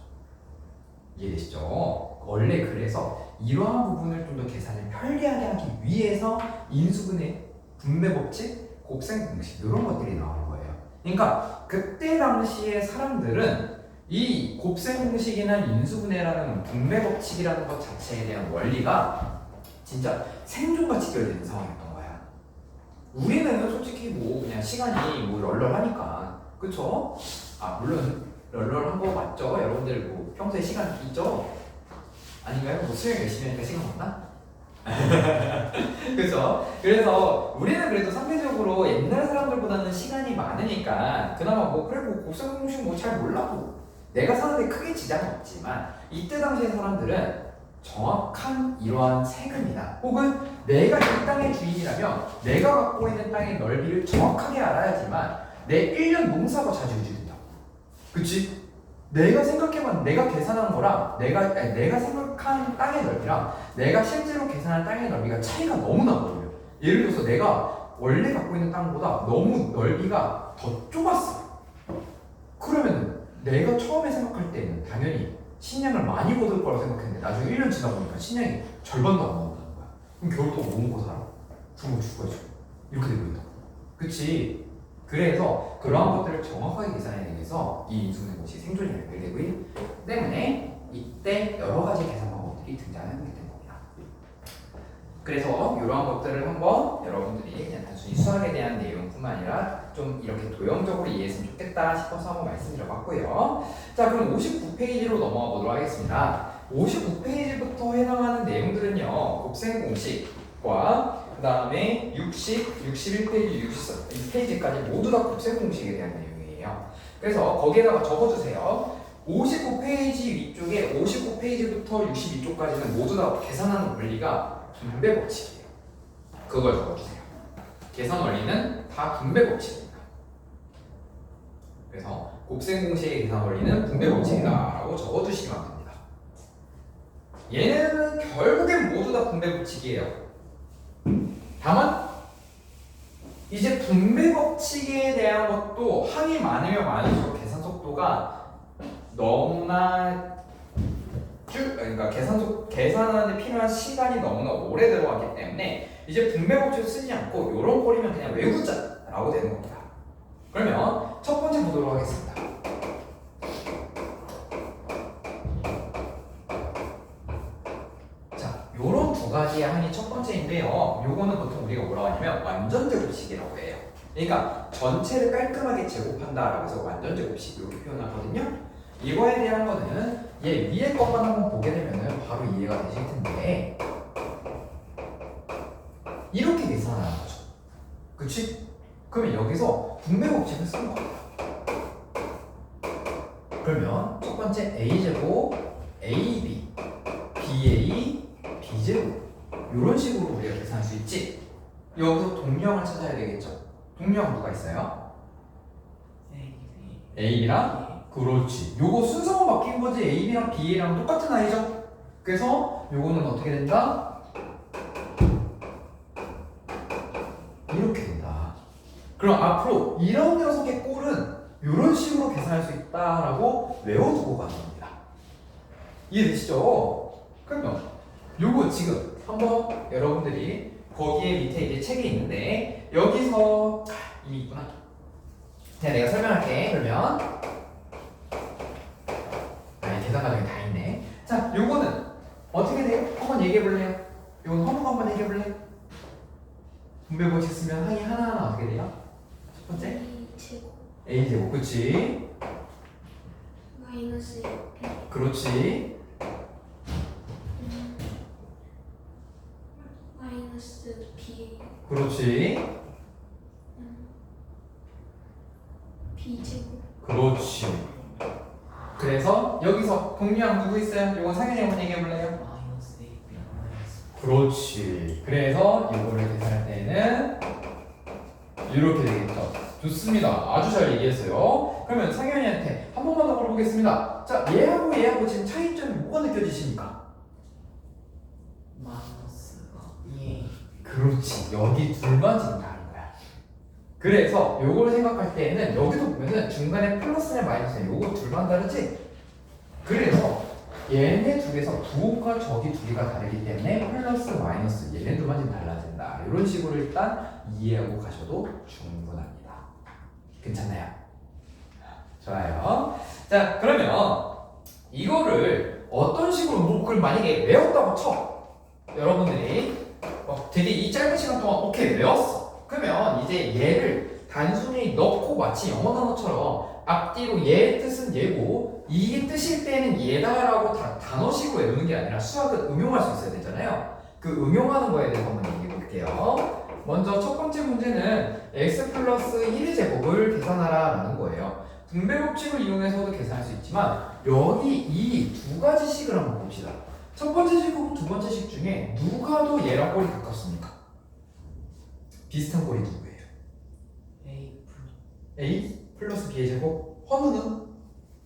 이해되시죠? 원래 그래서 이러한 부분을 좀 더 계산을 편리하게 하기 위해서 인수분해, 분배법칙, 곱셈공식 이런 것들이 나오는 거예요. 그러니까 그때 당시에 사람들은 이 곱셈공식이나 인수분해라는 분배법칙이라는 것 자체에 대한 원리가 진짜 생존과 직결되는 상황이었던 거야. 우리는 솔직히 뭐 그냥 시간이 뭐 널널하니까 그쵸? 물론 널널한 거 맞죠? 여러분들 뭐 평소에 시간 있죠? 아닌가요? 뭐 수영 열심히 하니까 시간 없나? 그쵸? 그래서 우리는 그래도 상대적으로 옛날 사람들보다는 시간이 많으니까 그나마 뭐 그래 뭐 곱셈공식 뭐 잘 몰라도 내가 사는데 크게 지장은 없지만 이때 당시의 사람들은 정확한 이러한 세금이나 혹은 내가 이 땅의 주인이라면 내가 갖고 있는 땅의 넓이를 정확하게 알아야지만 내 1년 농사가 자주유지된다. 그치? 내가 생각해본 내가 계산한 거랑 내가 생각한 땅의 넓이랑 내가 실제로 계산한 땅의 넓이가 차이가 너무 나거든요. 예를 들어서 내가 원래 갖고 있는 땅보다 너무 넓이가 더 좁았어. 그러면 내가 처음에 생각할 때는 당연히 식량을 많이 거둘 거라고 생각했는데 나중에 1년 지나 보니까 식량이 절반도 안 나온다는 거야. 그럼 겨울 동안 뭐 먹고 살아? 굶어 죽어야지. 이렇게 되고 있다. 그치? 그래서 그러한 것들을 정확하게 계산해내기 위해서 이 인수분해공식이 생존이 연결되기 때문에 이때 여러 가지 계산 방법들이 등장하게 된 겁니다. 그래서 이러한 것들을 한번 여러분들이 그냥 단순히 수학에 대한 내용뿐만 아니라 좀 이렇게 도형적으로 이해했으면 좋겠다 싶어서 한번 말씀드려봤고요. 자, 그럼 59페이지로 넘어가 보도록 하겠습니다. 59페이지부터 해당하는 내용들은요, 곱셈공식과 그 다음에 60, 61페이지, 62페이지까지 모두 다 곱셈공식에 대한 내용이에요. 그래서 거기에다가 적어주세요. 59페이지 위쪽에 59페이지부터 62쪽까지는 모두 다 계산하는 원리가 분배 법칙이에요. 그걸 적어주세요. 계산 원리는 다 분배 법칙입니다. 그래서 곱셈공식의 계산 원리는 분배 법칙이다라고 적어주시면 됩니다. 얘네는 결국엔 모두 다 분배 법칙이에요. 다만 이제 분배 법칙에 대한 것도 항이 많으면 많을수록 계산 속도가 너무나 그러니까 계산하는데 필요한 시간이 너무나 오래 들어갔기 때문에 이제 분배 법칙을 쓰지 않고 요런 꼴이면 그냥 외우자라고 되는 겁니다. 그러면 첫 번째 보도록 하겠습니다. 자, 요런 두 가지의 항이 첫 번째인데요. 요거는 보통 우리가 뭐라고 하냐면 완전제곱식이라고 해요. 그러니까 전체를 깔끔하게 제곱한다라고 해서 완전제곱식 이렇게 표현하거든요. 이거에 대한 거는 얘 위에 것만 한번 보게 되면은 바로 이해가 되실 텐데 이렇게 계산하는 거죠. 그치? 그러면 여기서 분배 법칙을 쓰는 겁니다. 그러면 첫 번째 a제곱, ab, ba, b제곱 이런 식으로 우리가 계산할 수 있지. 여기서 동량을 찾아야 되겠죠. 동량 누가 있어요? ab랑 그렇지. 요거 순서만 바뀐 거지 ab랑 ba랑 똑같은 아이죠. 그래서 요거는 어떻게 된다? 이렇게 된다. 그럼 앞으로 이런 녀석의 꼴은 이런 식으로 계산할 수 있다라고 외워두고 가는 겁니다. 이해되시죠? 그러면 요거 지금 한번 여러분들이 거기에 밑에 이제 책이 있는데 여기서 이미 있구나. 그냥 내가 설명할게. 그러면 계산 과정이 다 있네. 자, 요거는 어떻게 돼요? 한번 얘기해 볼래요? 요건 한번 얘기해 볼래요? 분배 법칙 쓰면 항이 하나하나 어떻게 돼요? 첫 번째 a제곱, 그렇지? 마이너스 b 그렇지. 마이너스 b 그렇지. b제곱 그렇지. 그래서 여기서 동량 누구 있어요? 요건 상현이 한번 얘기해 볼래요? 마이너스 a b 마이너스 그렇지. 그래서 이거를 계산할 때는 이렇게 되겠죠. 좋습니다. 아주 잘 얘기했어요. 그러면 상현이한테 한 번만 더 물어보겠습니다. 자, 얘하고 지금 차이점이 뭐가 느껴지십니까? 마이너스가 2a. 그렇지. 여기 둘만 지금 다른 거야. 그래서 요걸 생각할 때에는 여기도 보면은 중간에 플러스냐 마이너스냐 요거 둘만 다르지? 그래서 얘네 둘에서 부호가 저기 두 개가 다르기 때문에 플러스 마이너스 얘네 둘만 지금 달라진다. 이런 식으로 일단 이해하고 가셔도 충분합니다. 괜찮나요? 좋아요. 자, 그러면 이거를 어떤 식으로 그걸 만약에 외웠다고 쳐. 여러분들이 되게 이 짧은 시간 동안 오케이 외웠어. 그러면 이제 얘를 단순히 넣고 마치 영어 단어처럼 앞뒤로 얘의 뜻은 얘고 이게 뜻일 때는 얘다라고 단어식으로 외우는 게 아니라 수학은 응용할 수 있어야 되잖아요. 그 응용하는 거에 대해서 한번 얘기해 볼게요. 먼저 첫 번째 문제는 x 플러스 1의 제곱을 계산하라 라는 거예요. 분배 법칙을 이용해서도 계산할 수 있지만 여기 이 두 가지 식을 한번 봅시다. 첫 번째 식하고 두 번째 식 중에 누가 더 얘랑 꼴이 가깝습니까? 비슷한 꼴이 누구예요? A 플러스 B의 제곱. 헌우는?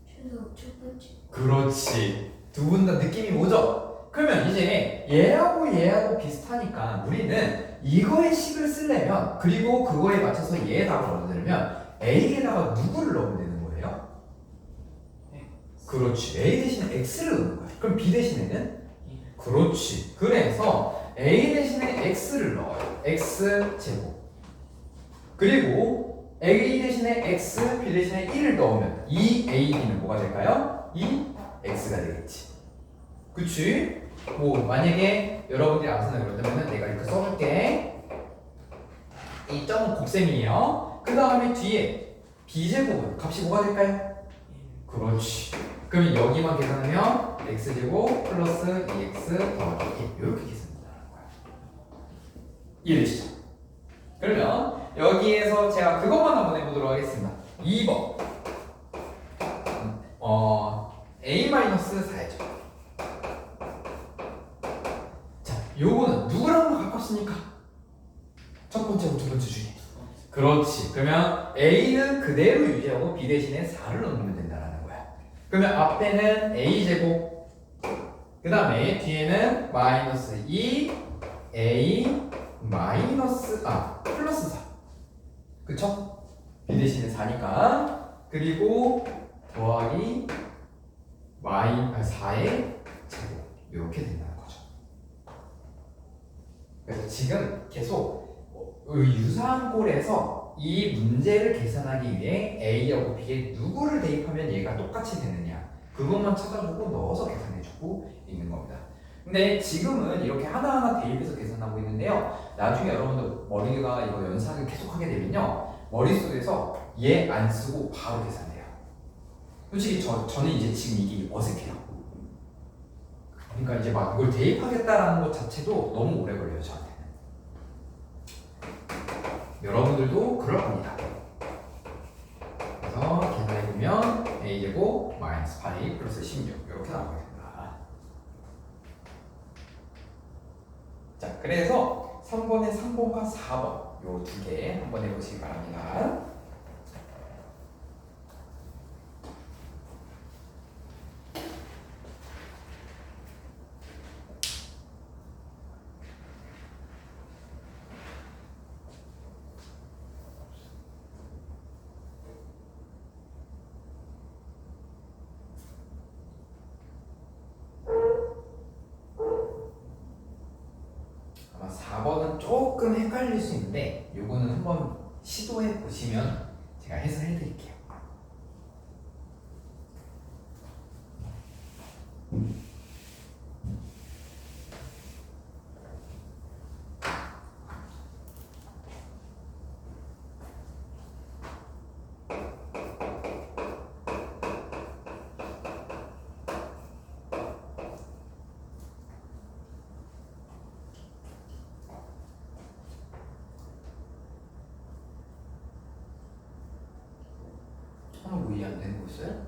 저도 첫 번째. 그렇지. 두 분 다 느낌이 오죠? 그러면 이제 얘하고 비슷하니까 우리는 이거의 식을 쓰려면 그리고 그거에 맞춰서 얘의 답을 얻으려면 A에다가 누구를 넣으면 되는 거예요? 그렇지. A 대신에 X를 넣는 거야. 그럼 B 대신에는? 그렇지. 그래서 A 대신에 X를 넣어요. X 제곱. 그리고 A 대신에 X, B 대신에 1을 넣으면 이 A, B는 뭐가 될까요? 이 X가 되겠지. 그치? 뭐 만약에 여러분들이 안 쓴다 그러면 내가 이렇게 써줄게. 이 점은 곱셈이에요. 그 다음에 뒤에 B제곱은 값이 뭐가 될까요? 그렇지. 그러면 여기만 계산하면 X제곱 플러스 2X 더하기 1 이렇게 계산된다는 거야. 이해되시죠? 그러면 여기에서 제가 그것만 한번 해보도록 하겠습니다. 2번 A-4죠. 자, 요거는 누구랑 가깝습니까? 첫 번째고 두 번째 중에. 그렇지. 그러면 A는 그대로 유지하고 B 대신에 4를 넣으면 된다는 거야. 그러면 앞에는 A제곱, 그 다음에 뒤에는 마이너스 2 A 플러스 4. 그쵸? B 대신에 4니까. 그리고 더하기 4의 제곱 이렇게 된다는 거죠. 그래서 지금 계속 유사한 꼴에서 이 문제를 계산하기 위해 A하고 B에 누구를 대입하면 얘가 똑같이 되느냐 그것만 찾아주고 넣어서 계산해주고 있는 겁니다. 근데 지금은 이렇게 하나하나 대입해서 계산하고 있는데요. 나중에 여러분들 머리가 이거 연상을 계속하게 되면요. 머릿속에서 얘 안 쓰고 바로 계산돼요. 솔직히 저는 이제 지금 이게 어색해요. 그러니까 이제 막 이걸 대입하겠다라는 것 자체도 너무 오래 걸려요, 저한테는. 여러분들도 그럴 겁니다. 그래서 계산해보면 A제곱 마이너스 8 플러스 16 이렇게 나오게 됩니다. 자, 그래서 3번에 3번과 4번 요 두 개 한번 해보시기 바랍니다. 아마 4번은 조금 헷갈릴 수 있는데 요거는 한번 시도해 보시면 제가 해설해 드릴게요. 하나 뭐 이해 안 되는 거 있어요?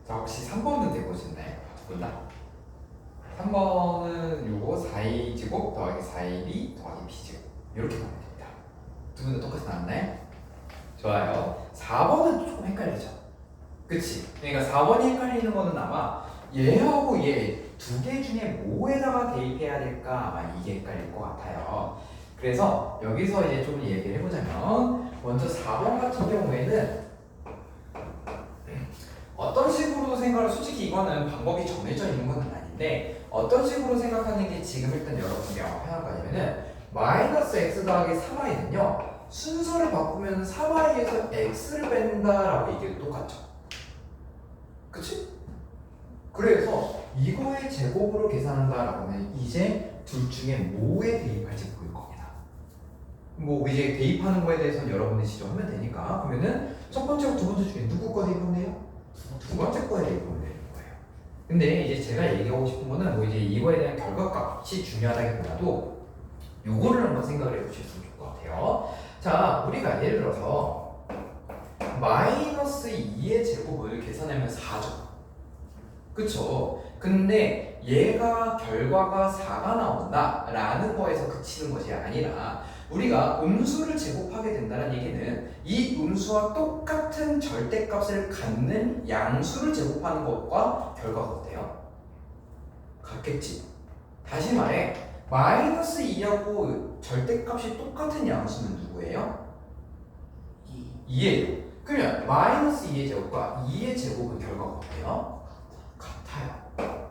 자, 혹시 3번은 대보셨나요? 몰라? 3번은 요거 4a제곱 더하기 4ab 더하기 b제곱 이렇게 나오면 됩니다. 두 분 다 똑같이 나왔나요? 좋아요. 4번은 조금 헷갈리죠? 그치? 그러니까 4번이 헷갈리는 거는 아마 얘하고 얘 두 개 중에 뭐에다가 대입해야 될까 아마 이게 헷갈릴 것 같아요. 그래서 여기서 이제 좀 얘기를 해보자면 먼저 4번 같은 경우에는 어떤 식으로 생각을 솔직히 이거는 방법이 정해져 있는 건 아닌데 어떤 식으로 생각하는 게 지금 일단 여러분들이 생각할 거냐면은 마이너스 x 더하기 3y는요 순서를 바꾸면 3y에서 x를 뺀다라고 얘기해도 똑같죠. 그치? 그래서 이거의 제곱으로 계산한다라고 하면 이제 둘 중에 뭐에 대입할지 보일 겁니다. 뭐 이제 대입하는 거에 대해서는 여러분들이 지정하면 되니까 그러면은 첫 번째와 두 번째 중에 누구 거 대입하면 돼요? 두 번째 거에 대입하면 되는 거예요. 근데 이제 제가 얘기하고 싶은 거는 뭐 이제 이거에 대한 결과값이 중요하다기보다도 요거를 한번 생각을 해보셨으면 좋을 것 같아요. 자, 우리가 예를 들어서 마이너스 2의 제곱을 계산하면 4죠. 그쵸? 근데 얘가 결과가 4가 나온다 라는 거에서 그치는 것이 아니라 우리가 음수를 제곱하게 된다는 얘기는 이 음수와 똑같은 절대값을 갖는 양수를 제곱하는 것과 결과가 어때요? 같겠지? 다시 말해 마이너스 2하고 절대값이 똑같은 양수는 누구예요? 2예요. 그러면 마이너스 2의 제곱과 2의 제곱은 결과가 어때요? 같아요.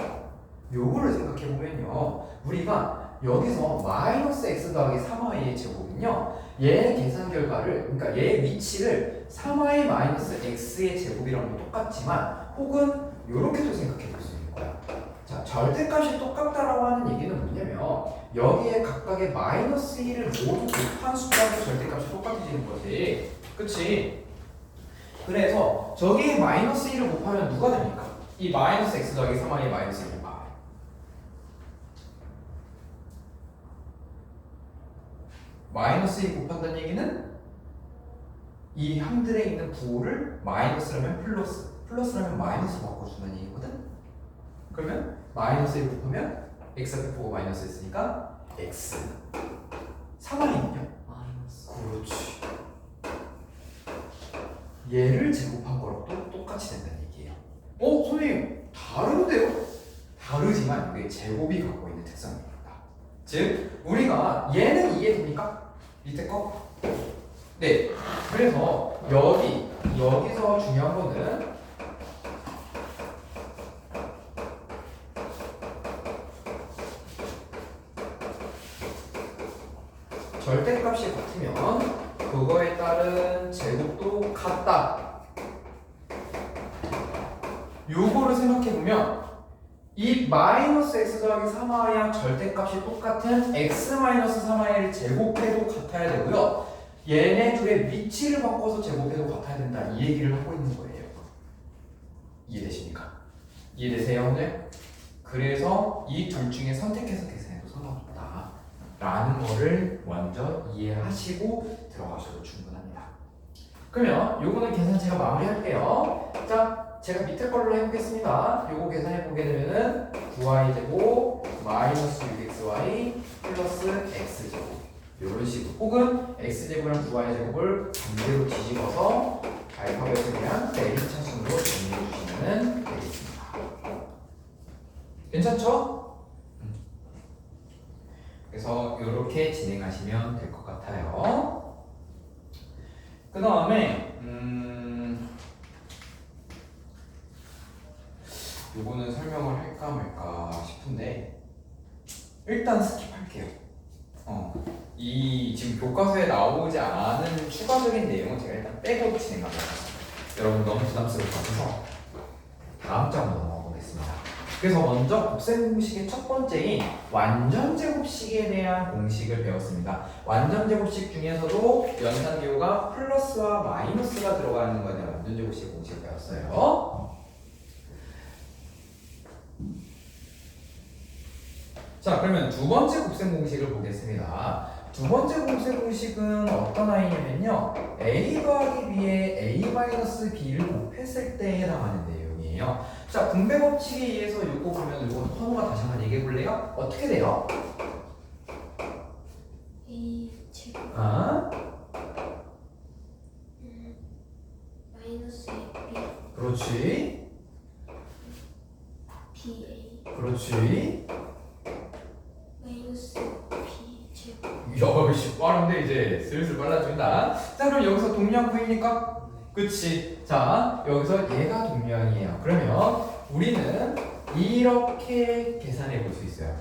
요거를 생각해보면요 우리가 여기서 마이너스 x 더하기 3y의 제곱은요 얘 계산 결과를 그러니까 얘 위치를 3y 마이너스 x의 제곱이랑 똑같지만 혹은 요렇게도 생각해볼 수 있는 거야. 자, 절대값이 똑같다라고 하는 얘기는 뭐냐면 여기에 각각의 마이너스 1을 모두 곱한 숫자로 절대값이 똑같아지는 거지. 그치? 그래서 저기에 마이너스 1을 곱하면 누가 됩니까? 이 마이너스 x 더하기 3y의 마이너스 1을 곱하면 마이너스 1 곱한다는 얘기는 이 항들에 있는 부호를 마이너스라면 플러스 플러스라면 마이너스로 바꿔준다는 얘기거든? 그러면 마이너스 1 곱하면 x 앞에 부호가 마이너스 있으니까 x 3y는요? 마이너스. 그렇지. 얘를 제곱한 거랑 또 똑같이 된다는 얘기예요. 선생님 다른데요? 다르지만 이게 제곱이 갖고 있는 특성입니다. 즉 우리가 얘는 이해됩니까? 밑에 거? 네. 그래서 여기서 중요한 거는 절대값이 같으면 그거에 따른 제곱도 같다. 요거를 생각해보면 이 마이너스 x 더하기 3y와 절대값이 똑같은 x 마이너스 3y를 제곱해도 같아야 되고요. 얘네 둘의 위치를 바꿔서 제곱해도 같아야 된다. 이 얘기를 하고 있는 거예요. 이해되십니까? 이해되세요 오늘? 그래서 이 둘 중에 선택해서 계산해도 상관없다 라는 거를 먼저 이해하시고 들어가셔도 충분합니다. 그러면 요거는 계산 제가 마무리할게요. 자, 제가 밑에 걸로 해보겠습니다. 요거 계산해보게 되면은 9y제곱 마이너스 6xy 플러스 x제곱 요런 식으로 혹은 x제곱이랑 9y제곱을 반대로 뒤집어서 알파벳에 대한 L차 순으로 정리해 주시면 되겠습니다. 괜찮죠? 그래서 이렇게 진행하시면 될 것 같아요. 그 다음에 요거는 설명을 할까 말까 싶은데 일단 스킵할게요. 이 지금 교과서에 나오지 않은 추가적인 내용은 제가 일단 빼고 진행하도록 하겠습니다. 여러분 너무 부담스러울 것 같아서 다음 장으로 넘어가 보겠습니다. 그래서 먼저 곱셈 공식의 첫 번째인 완전 제곱식에 대한 공식을 배웠습니다. 완전 제곱식 중에서도 연산기호가 플러스와 마이너스가 들어가는 거에 대한 완전 제곱식 공식을 배웠어요. 자, 그러면 두 번째 곱셈 공식을 보겠습니다. 두 번째 곱셈 공식은 어떤 아이냐면요, a 더하기 b에 a 마이너스 b를 곱했을 때에 해당하는 내용이에요. 법칙이에요. 자, 분배 법칙에 의해서 이거 보면 이거 헌우가 다시 한번 얘기해 볼래요? 어떻게 돼요? A 제곱 아, 마이너스 B 그렇지, BA 그렇지. 마이너스 B 제곱 역시 빠른데 이제 슬슬 빨라진다. 자, 그럼 여기서 동량 보입니까? 그치. 자, 여기서 얘가 동량이에요. 그러면 우리는 이렇게 계산해 볼 수 있어요.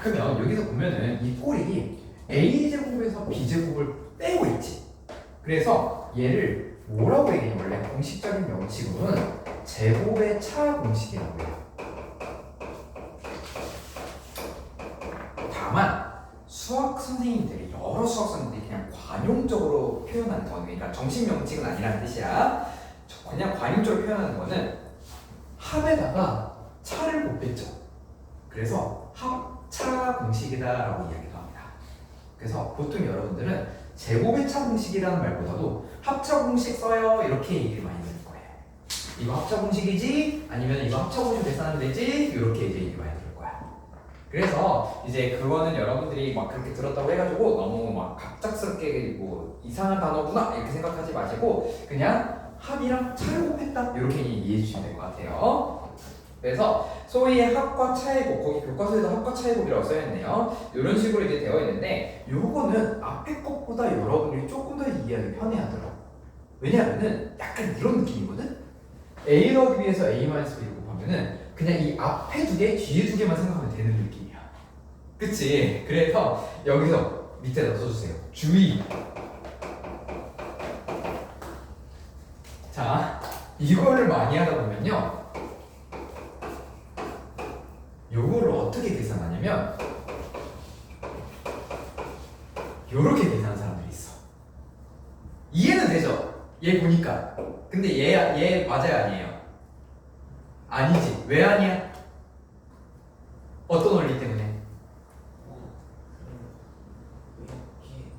그러면 여기서 보면은 이 꼴이 a제곱에서 b제곱을 빼고 있지. 그래서 얘를 뭐라고 얘기해? 원래 공식적인 명칭은 제곱의 차 공식이라고 해요. 다만 수학 선생님들이 여러 수학 선생님들이 그냥 관용적으로 표현하는 거는, 그러니까 정식 명칭은 아니라는 뜻이야. 그냥 관용적으로 표현하는 거는 합에다가 차를 못 뺐죠. 그래서 합차 공식이다라고 이야기를 합니다. 그래서 보통 여러분들은 제곱의 차 공식이라는 말보다도 합차 공식 써요 이렇게 얘기를 많이 들을 거예요. 이거 합차 공식이지? 아니면 이거 합차 공식 계산하면 되지? 이렇게 이제 얘기 많이 들을 거야. 그래서 이제 그거는 여러분들이 막 그렇게 들었다고 해가지고 너무 막 갑작스럽게 뭐 이상한 단어구나 이렇게 생각하지 마시고 그냥 합이랑 차를 곱했다 이렇게 이해해 주시면 될 것 같아요. 그래서 소위의 합과 차의 곱, 거기 교과서에도 합과 차의 곱이라고 써있네요. 이런 식으로 이제 되어 있는데 요거는 앞에 것보다 여러분들이 조금 더 이해하기 편해하더라고. 왜냐하면은 약간 이런 느낌이거든. A 더하기 B에서 A-B를 곱하면은 그냥 이 앞에 두 개, 뒤에 두 개만 생각하면 되는 느낌이야. 그치? 그래서 여기서 밑에다 써주세요. 주의. 자, 이거를 많이 하다 보면요. 요거를 어떻게 계산하냐면 요렇게 계산하는 사람들이 있어. 이해는 되죠? 얘 보니까. 근데 얘 맞아요, 아니에요? 아니지. 왜 아니야? 어떤 원리 때문에? 이렇게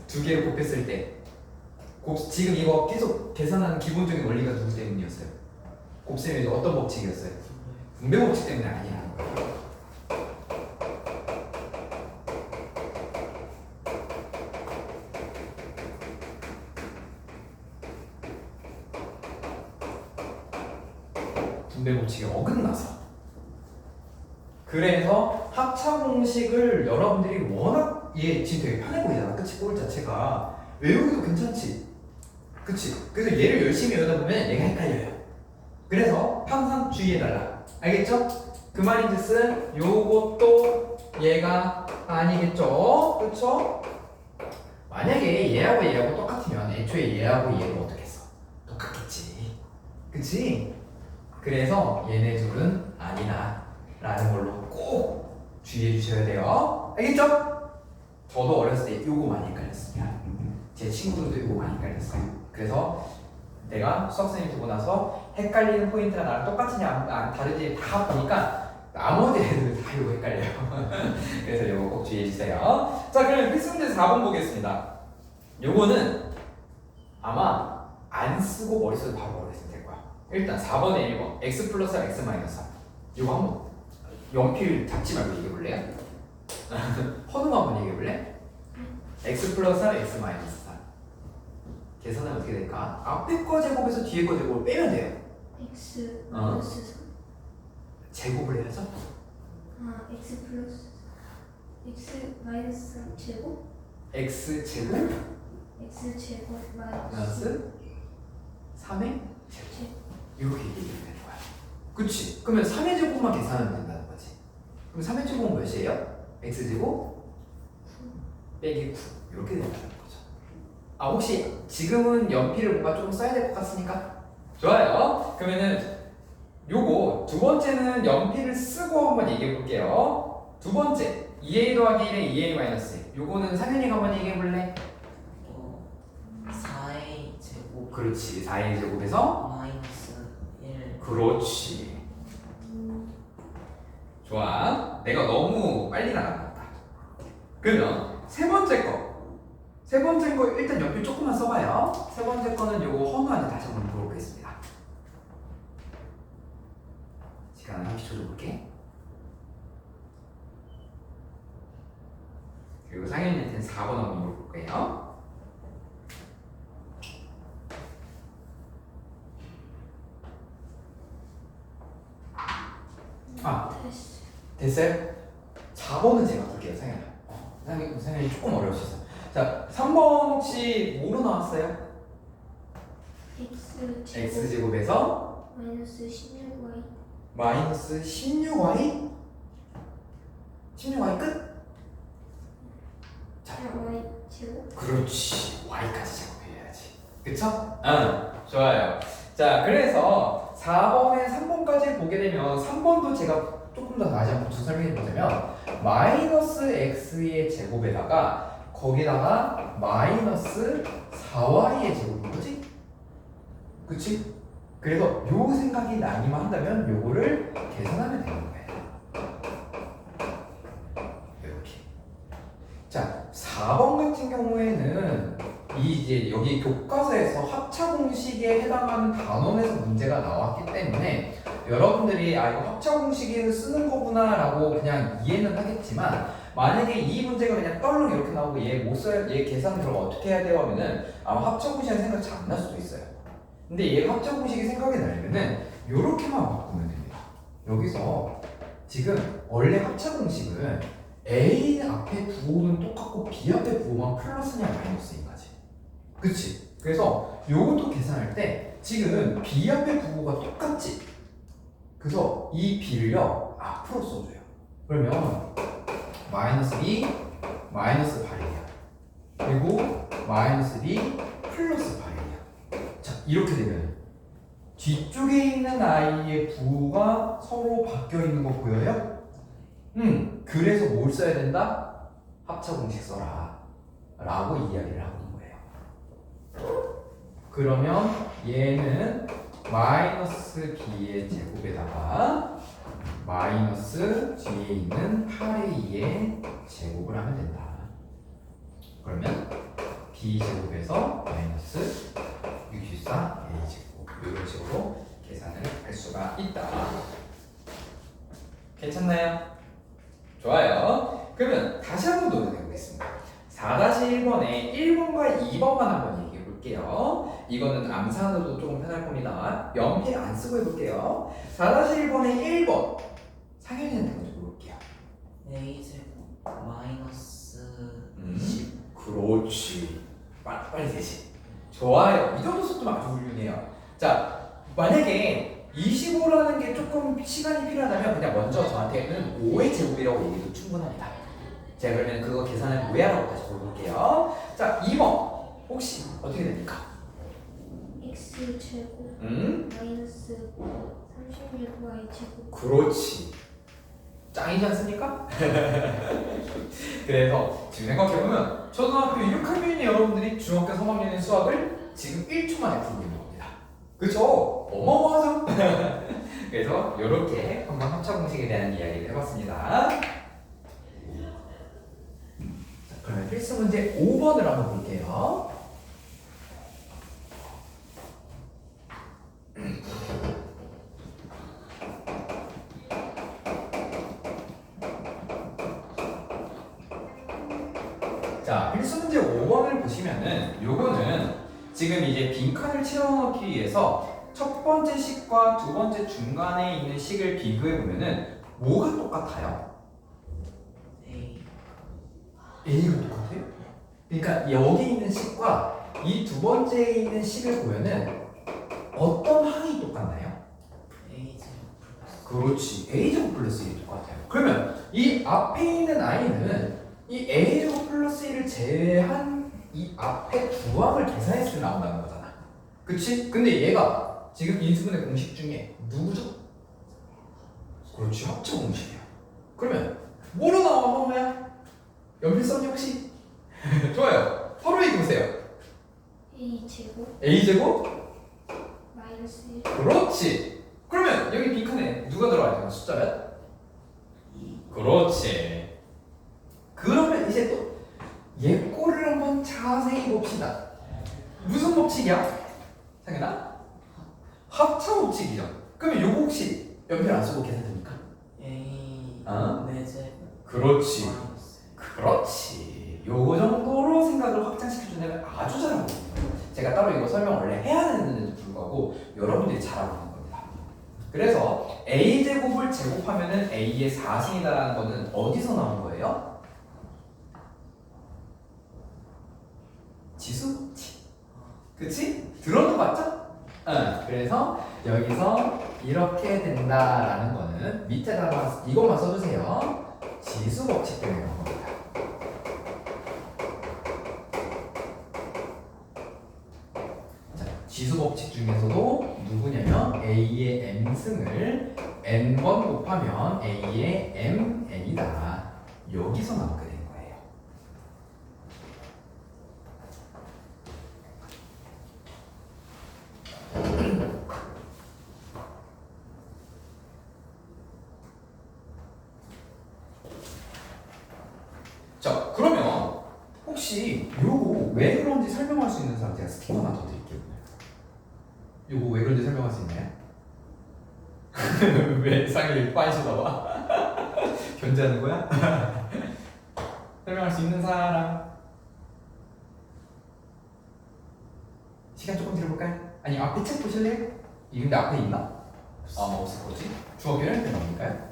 두 개를 곱했을 때 지금 이거 계속 계산하는 기본적인 원리가 누구 때문이었어요? 곱셈이 어떤 법칙이었어요? 분배 법칙 때문에 아니라는 거예요. 분배 법칙에 어긋나서. 그래서 합차 공식을 여러분들이 워낙 얘 지금 되게 편해 보이잖아. 그치? 꼴 자체가 외우기도 괜찮지. 그치? 그래서 얘를 열심히 외우다 보면 얘가 헷갈려요. 그래서 항상 주의해달라. 알겠죠? 그 말인즉슨 요것도 얘가 아니겠죠? 그쵸? 만약에 얘하고 얘하고 똑같으면 애초에 얘하고 얘도 어떻게 했어? 똑같겠지. 그치? 그래서 얘네 둘은 아니다 라는 걸로 꼭 주의해 주셔야 돼요. 알겠죠? 저도 어렸을 때 요거 많이 헷갈렸습니다. 제 친구들도 요거 많이 헷갈렸어요. 그래서 내가 수학선생님 두고 나서 헷갈리는 포인트가 나랑 똑같으냐 다르지 다 보니까 나머지 애들 다 이거 헷갈려요. 그래서 이거 꼭 주의해 주세요. 자, 그럼 필수문제 4번 보겠습니다. 요거는 아마 안 쓰고 머릿속에 바로 머릿속에 될 거야. 일단 4번에 1번 x 플러스 x 마이너스 3. 요거 한번 연필 잡지 말고 얘기해 볼래요? 헌우가 한번 얘기해 볼래? x 플러스 3 x 마이너스 3 계산하면 어떻게 될까? 앞에 거 제곱에서 뒤에 거 제곱을 빼면 돼요. X 마이너스 3 제곱을 해야죠. X 플러스 X 마이너스 3 제곱 x 제곱 X 제곱 마이너스 마이너스 3의 제곱 이렇게 얘기하면 되는 거야. 그치? 그러면 3의 제곱만 계산하면 된다는 거지. 그럼 3의 제곱은 몇이에요? x 제곱 빼기 9 이렇게 된다는 거죠. 혹시 지금은 연필을 뭔가 좀 써야 될 것 같습니까? 좋아요. 그러면은 요거 두 번째는 연필을 쓰고 한번 얘기해 볼게요. 두 번째 2a 더하기 1에 2a 마이너스 1. 요거는 상현이가 한번 얘기해 볼래? 4a 제곱 그렇지. 4a 제곱에서 마이너스 1 그렇지. 좋아. 내가 너무 빨리 나갔다. 그러면 세 번째 거 일단 연필 조금만 써봐요. 세 번째 거는 요거 헌우한테 다시 한번 물어보겠습니다. 계산을 함수 쳐줘볼게. 그리고 상현이한테는 4번 한번 물어볼게요. 됐어. 됐어요? 4번은 제가 볼게요, 상현아. 상현이 조금 어려울 수 있어. 자, 3번 혹시 뭐로 나왔어요? x제곱에서 마이너스 16y 마이너스 16y? 16y 끝? 자, y 제곱 그렇지. y까지 제곱해야지. 그쵸? 응, 좋아요. 자, 그래서 4번에 3번까지 보게 되면 3번도 제가 조금 더 다시 한번 설명해 보자면 마이너스 x의 제곱에다가 거기다가 마이너스 4y의 제곱인 거지? 그치? 그래서 요 생각이 나기만 한다면 요거를 계산하면 되는 거예요. 이렇게. 자, 4번 같은 경우에는 이제 여기 교과서에서 합차 공식에 해당하는 단원에서 문제가 나왔기 때문에 여러분들이 이거 합차 공식을 쓰는 거구나라고 그냥 이해는 하겠지만 만약에 이 문제가 그냥 떨렁 이렇게 나오고 얘 못 써야 얘 계산 그럼 어떻게 해야 돼요 하면은 아마 합차 공식이 생각 잘 안 날 수도 있어요. 근데 얘가 합차 공식이 생각이 나려면은 요렇게만 바꾸면 됩니다. 여기서 지금 원래 합차 공식은 A 앞에 부호는 똑같고 B 앞에 부호만 플러스냐 마이너스인가지. 그치? 그래서 요것도 계산할 때 지금 B 앞에 부호가 똑같지? 그래서 이 B를요 앞으로 써줘요. 그러면 마이너스 B 마이너스 8이야. 그리고 마이너스 B 플러스 8이야. 자, 이렇게 되면 뒤쪽에 있는 아이의 부호가 서로 바뀌어 있는 거 보여요? 그래서 뭘 써야 된다? 합차 공식 써라 라고 이야기를 하고 있는 거예요. 그러면 얘는 마이너스 b의 제곱에다가 마이너스 뒤에 있는 8의 2의 제곱을 하면 된다. 그러면 b 제곱에서 마이너스 64 a 제곱 이런 식으로 계산을 할 수가 있다. 괜찮나요? 좋아요. 그러면 다시 한번 도전해 보겠습니다. 4-1번에 1번과 2번만 한번 얘기해 볼게요. 이거는 암산으로도 조금 편할 겁니다. 연필 안 쓰고 해볼게요. 4-1번에 1번 상현이한테 먼저 물어볼게요. a제곱 마이너스 20 그렇지. 빨리 되지. 좋아요. 이 정도 속도면 아주 훌륭해요. 자, 만약에 25라는 게 조금 시간이 필요하다면 그냥 먼저 저한테는 5의 제곱이라고 얘기해도 충분합니다. 제가 그러면 그거 계산을 뭐야라고 다시 물어볼게요. 자, 2번 혹시 어떻게 됩니까? x 제곱 마이너스 36y 제곱 그렇지. 짱이지 않습니까? 그래서 지금 생각해보면 초등학교 6학년인 여러분들이 중학교 3학년의 수학을 지금 1초 만에 풀고 있는 겁니다. 그쵸? 어마어마하죠? 그래서 이렇게 한번 합차 공식에 대한 이야기를 해봤습니다. 자, 그러면 필수 문제 5번을 한번 볼게요. 자, 필수 문제 5번을 보시면은 요거는 지금 이제 빈칸을 채워넣기 위해서 첫 번째 식과 두 번째 중간에 있는 식을 비교해 보면은 뭐가 똑같아요? a A가 똑같아요? 그러니까 여기 있는 식과 이 두 번째에 있는 식을 보면은 어떤 항이 똑같나요? a제곱 플러스 그렇지. A제곱 플러스 1이 똑같아요. 그러면 이 앞에 있는 I는 이 A제곱 플러스 1을 제외한 이 앞에 두 항을 계산했을 때 나온다는 거잖아. 그치? 근데 얘가 지금 인수분해 공식 중에 누구죠? 그렇지. 합차 공식이야. 그러면 뭐로 나와, 엄마야? 연필 썼니 혹시? 좋아요. 바로 얘기해보세요. a 제곱 A제곱? 마이너스 1 그렇지. 그러면 여기 빈칸에 누가 들어가야 되나? 숫자면? 2 그렇지. 그러면 이제 또 얘꼬를 한번 자세히 봅시다. 무슨 법칙이야? 상현아? 합차 법칙이죠. 그러면 요거 혹시 연필 안 쓰고 계산해 네 제곱 그렇지. 마이너스 그렇지. 요거 정도로 생각을 확장시켜준다면 아주 잘하고 있는 거예요. 제가 따로 이거 설명 원래 해야 되는데도 불구하고 여러분들이 잘하고 있는 겁니다. 그래서 a제곱을 제곱하면은 a의 4승이다라는 거는 어디서 나온 거예요? 지수치. 그치? 들어는 봤죠? 응. 그래서 여기서 이렇게 된다라는 거는 밑에다가 이것만 써주세요. 지수 법칙 때문에 나온 겁니다. 자, 지수 법칙 중에서도 누구냐면 a의 m승을 n번 곱하면 a의 mn이다. 여기서 나오게 된 거예요. 자, 그러면 혹시 요거 왜 그런지 설명할 수 있는 사람 제가 스티커 하나 더 드릴게요. 요거 왜 그런지 설명할 수 있나요? 왜 상이 빠지다봐? 견제하는 거야? 설명할 수 있는 사람? 시간 조금 드려볼까요? 아니 앞에 책 보실래요? 이 근데 앞에 있나? 아마 없을 거지? 중학교 1학년 때 나오니까요?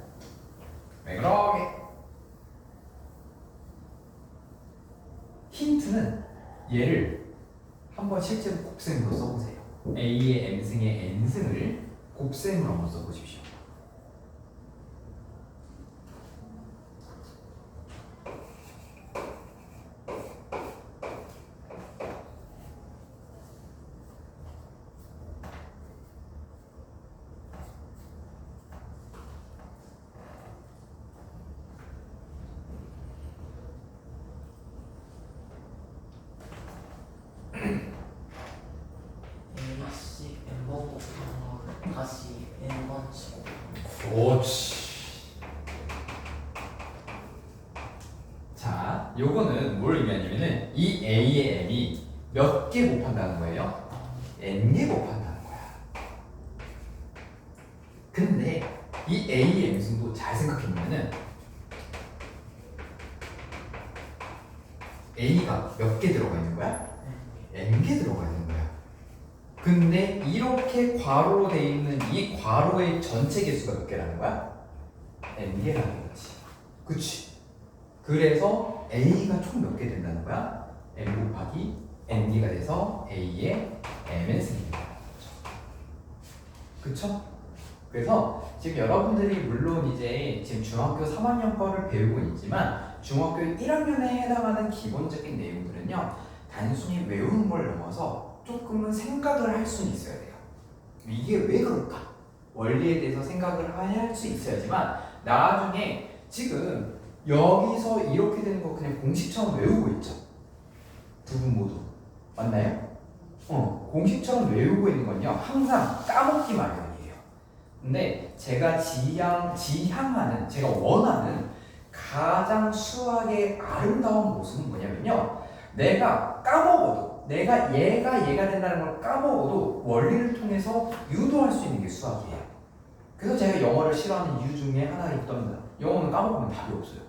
왜 그러게? 힌트는 얘를 한번 실제로 곱셈으로 써보세요. A의 M승의 N승을 곱셈으로 한번 써보십시오. A씩 n번 곱하는 거를 다시 n번 치고 그렇지. 자, 요거는 뭘 의미하냐면은 이 A의 M이 몇 개 곱한다는 거예요? N개 곱한다는 거야. 근데 이 A의 M승도 잘 생각해보면은 A가 몇 개 들어가 있는 거야? N개 들어가 있는 거야. 근데 이렇게 괄호로 돼 있는 이 괄호의 전체 개수가 몇 개라는 거야? N개라는 거지. 그치? 그래서 A가 총 몇 개 된다는 거야? M 곱하기 N개가 돼서 A의 Mn승이 된다는 거죠. 그쵸? 그래서 지금 여러분들이 물론 이제 지금 중학교 3학년 거를 배우고 있지만 중학교 1학년에 해당하는 기본적인 내용들은요 단순히 외우는 걸 넘어서 조금은 생각을 할 수는 있어야 돼요. 이게 왜 그럴까? 원리에 대해서 생각을 할 수 있어야지만 나중에 지금 여기서 이렇게 되는 거 그냥 공식처럼 외우고 있죠. 두 분 모두 맞나요? 공식처럼 외우고 있는 건요 항상 까먹기 마련이에요. 근데 제가 지향하는 제가 원하는 가장 수학의 아름다운 모습은 뭐냐면요 내가 까먹어도 내가 얘가 된다는 걸 까먹어도 원리를 통해서 유도할 수 있는 게 수학이에요. 그래서 제가 영어를 싫어하는 이유 중에 하나이기도 합니다. 영어는 까먹으면 답이 없어요.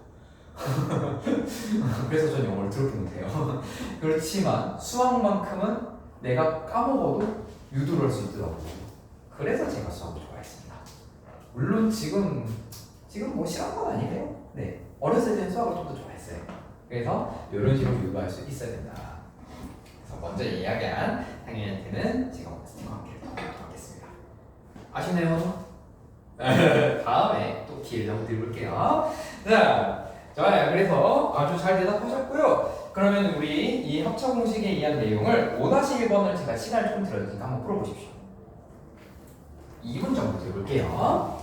그래서 전 영어를 더럽게 못해요. 그렇지만 수학만큼은 내가 까먹어도 유도를 할 수 있더라고요. 그래서 제가 수학을 좋아했습니다. 물론 지금 뭐 싫어하는 건 아니에요. 네, 어렸을 때는 수학을 좀 더 좋아했어요. 그래서 이런 식으로 유도할 수 있어야 된다. 그래서 먼저 이야기한 당연한테는 제가 스티커 한 개를 더 드리도록 하겠습니다. 아시네요? 다음에 또 기회를 한번 드려볼게요. 자, 좋아요. 그래서 아주 잘 대답하셨고요. 그러면 우리 이 합차 공식에 의한 내용을 5-1번을 제가 시간을 좀 드릴 테니까 한번 풀어보십시오. 2분 정도 드려볼게요.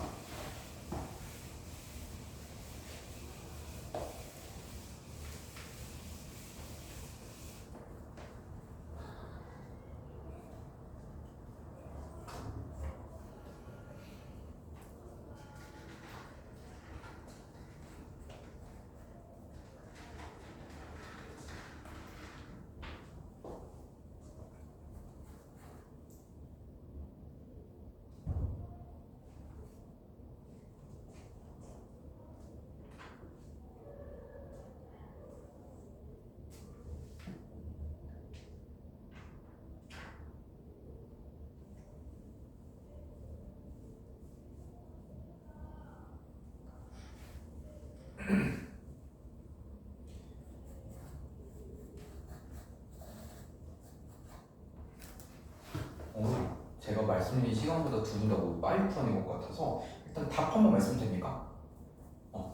말씀드린 시간보다 두 분 다 빨리 풀어낸 것 같아서 일단 답 한번 말씀드립니까?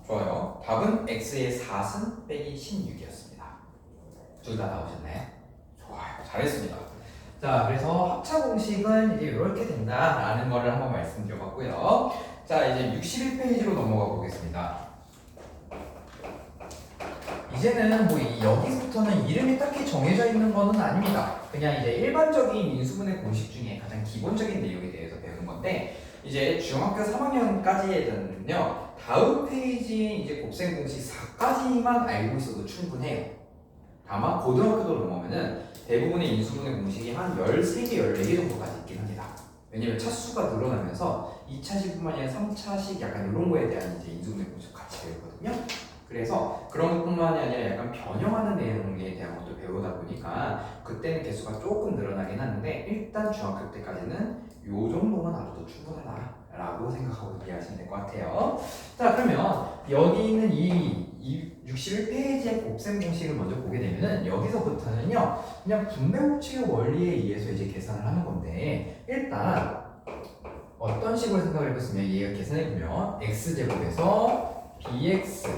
좋아요. 답은 x의 4승 빼기 16이었습니다. 둘 다 나오셨나요? 좋아요. 잘했습니다. 자, 그래서 합차 공식은 이제 이렇게 된다라는 거를 한번 말씀드려봤고요. 자, 이제 61페이지로 넘어가 보겠습니다. 이제는 뭐 여기서부터는 이름이 딱히 정해져 있는 거는 아닙니다. 그냥 이제 일반적인 인수분해 공식 중에 가장 기본적인 내용에 대해서 배우는 건데 이제 중학교 3학년까지에는요 다음 페이지에 이제 곱셈 공식 4까지만 알고 있어도 충분해요. 다만 고등학교도 넘어오면은 대부분의 인수분해 공식이 한 13개, 14개 정도까지 있긴 합니다. 왜냐면 차수가 늘어나면서 2차식뿐만 아니라 3차식 약간 이런 거에 대한 이제 인수분해 공식 같이 배우거든요. 그래서 그런 것뿐만이 아니라 약간 변형하는 내용에 대한 것도 배우다 보니까 그때는 개수가 조금 늘어나긴 하는데 일단 중학교 때까지는 요 정도만 알아도 충분하다라고 생각하고 이해하시면 될 것 같아요. 자, 그러면 여기 있는 이 61페이지의 곱셈 공식을 먼저 보게 되면은 여기서부터는요 그냥 분배 법칙의 원리에 의해서 이제 계산을 하는 건데 일단 어떤 식으로 생각을 해봤으면 얘가 계산해보면 x제곱에서 bx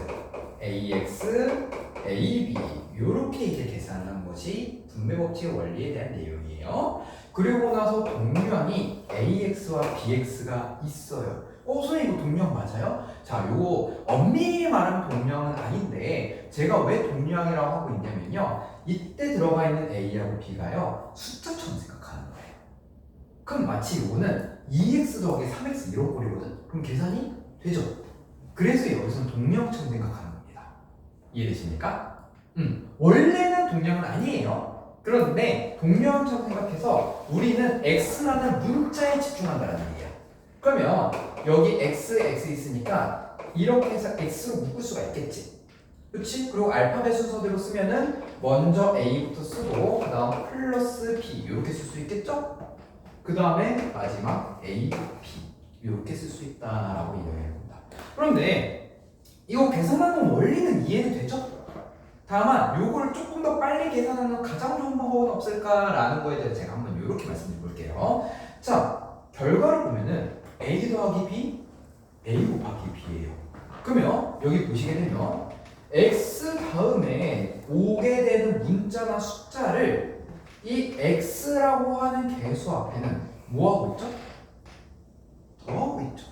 ax, ab 이렇게 이제 계산을 한 것이 분배 법칙의 원리에 대한 내용이에요. 그리고 나서 동류항이 ax와 bx가 있어요. 선생님 이거 동류항 맞아요? 자, 요거 엄밀히 말하면 동류항은 아닌데 제가 왜 동류항이라고 하고 있냐면요. 이때 들어가 있는 a하고 b가요 숫자처럼 생각하는 거예요. 그럼 마치 요거는 2x 더하기 3x 이런 꼴이거든? 그럼 계산이 되죠? 그래서 여기서는 동류항처럼 생각하는 거예요. 이해되십니까? 원래는 동량은 아니에요. 그런데 동량처럼 생각해서 우리는 x라는 문자에 집중한다는 얘기예요. 그러면 여기 x 있으니까 이렇게 해서 x로 묶을 수가 있겠지. 그렇지? 그리고 알파벳 순서대로 쓰면은 먼저 a부터 쓰고 그 다음 플러스 b 이렇게 쓸 수 있겠죠? 그 다음에 마지막 a, b 이렇게 쓸 수 있다라고 이해를 해봅니다. 그런데 이거 계산하는 원리는 이해는 되죠? 다만 요걸 조금 더 빨리 계산하는 가장 좋은 방법은 없을까라는 거에 대해서 제가 한번 이렇게 말씀드려 볼게요. 자, 결과를 보면은 a 더하기 b, a 곱하기 b예요. 그러면 여기 보시게 되면 x 다음에 오게 되는 문자나 숫자를 이 x라고 하는 개수 앞에는 뭐하고 있죠? 더하고 있죠.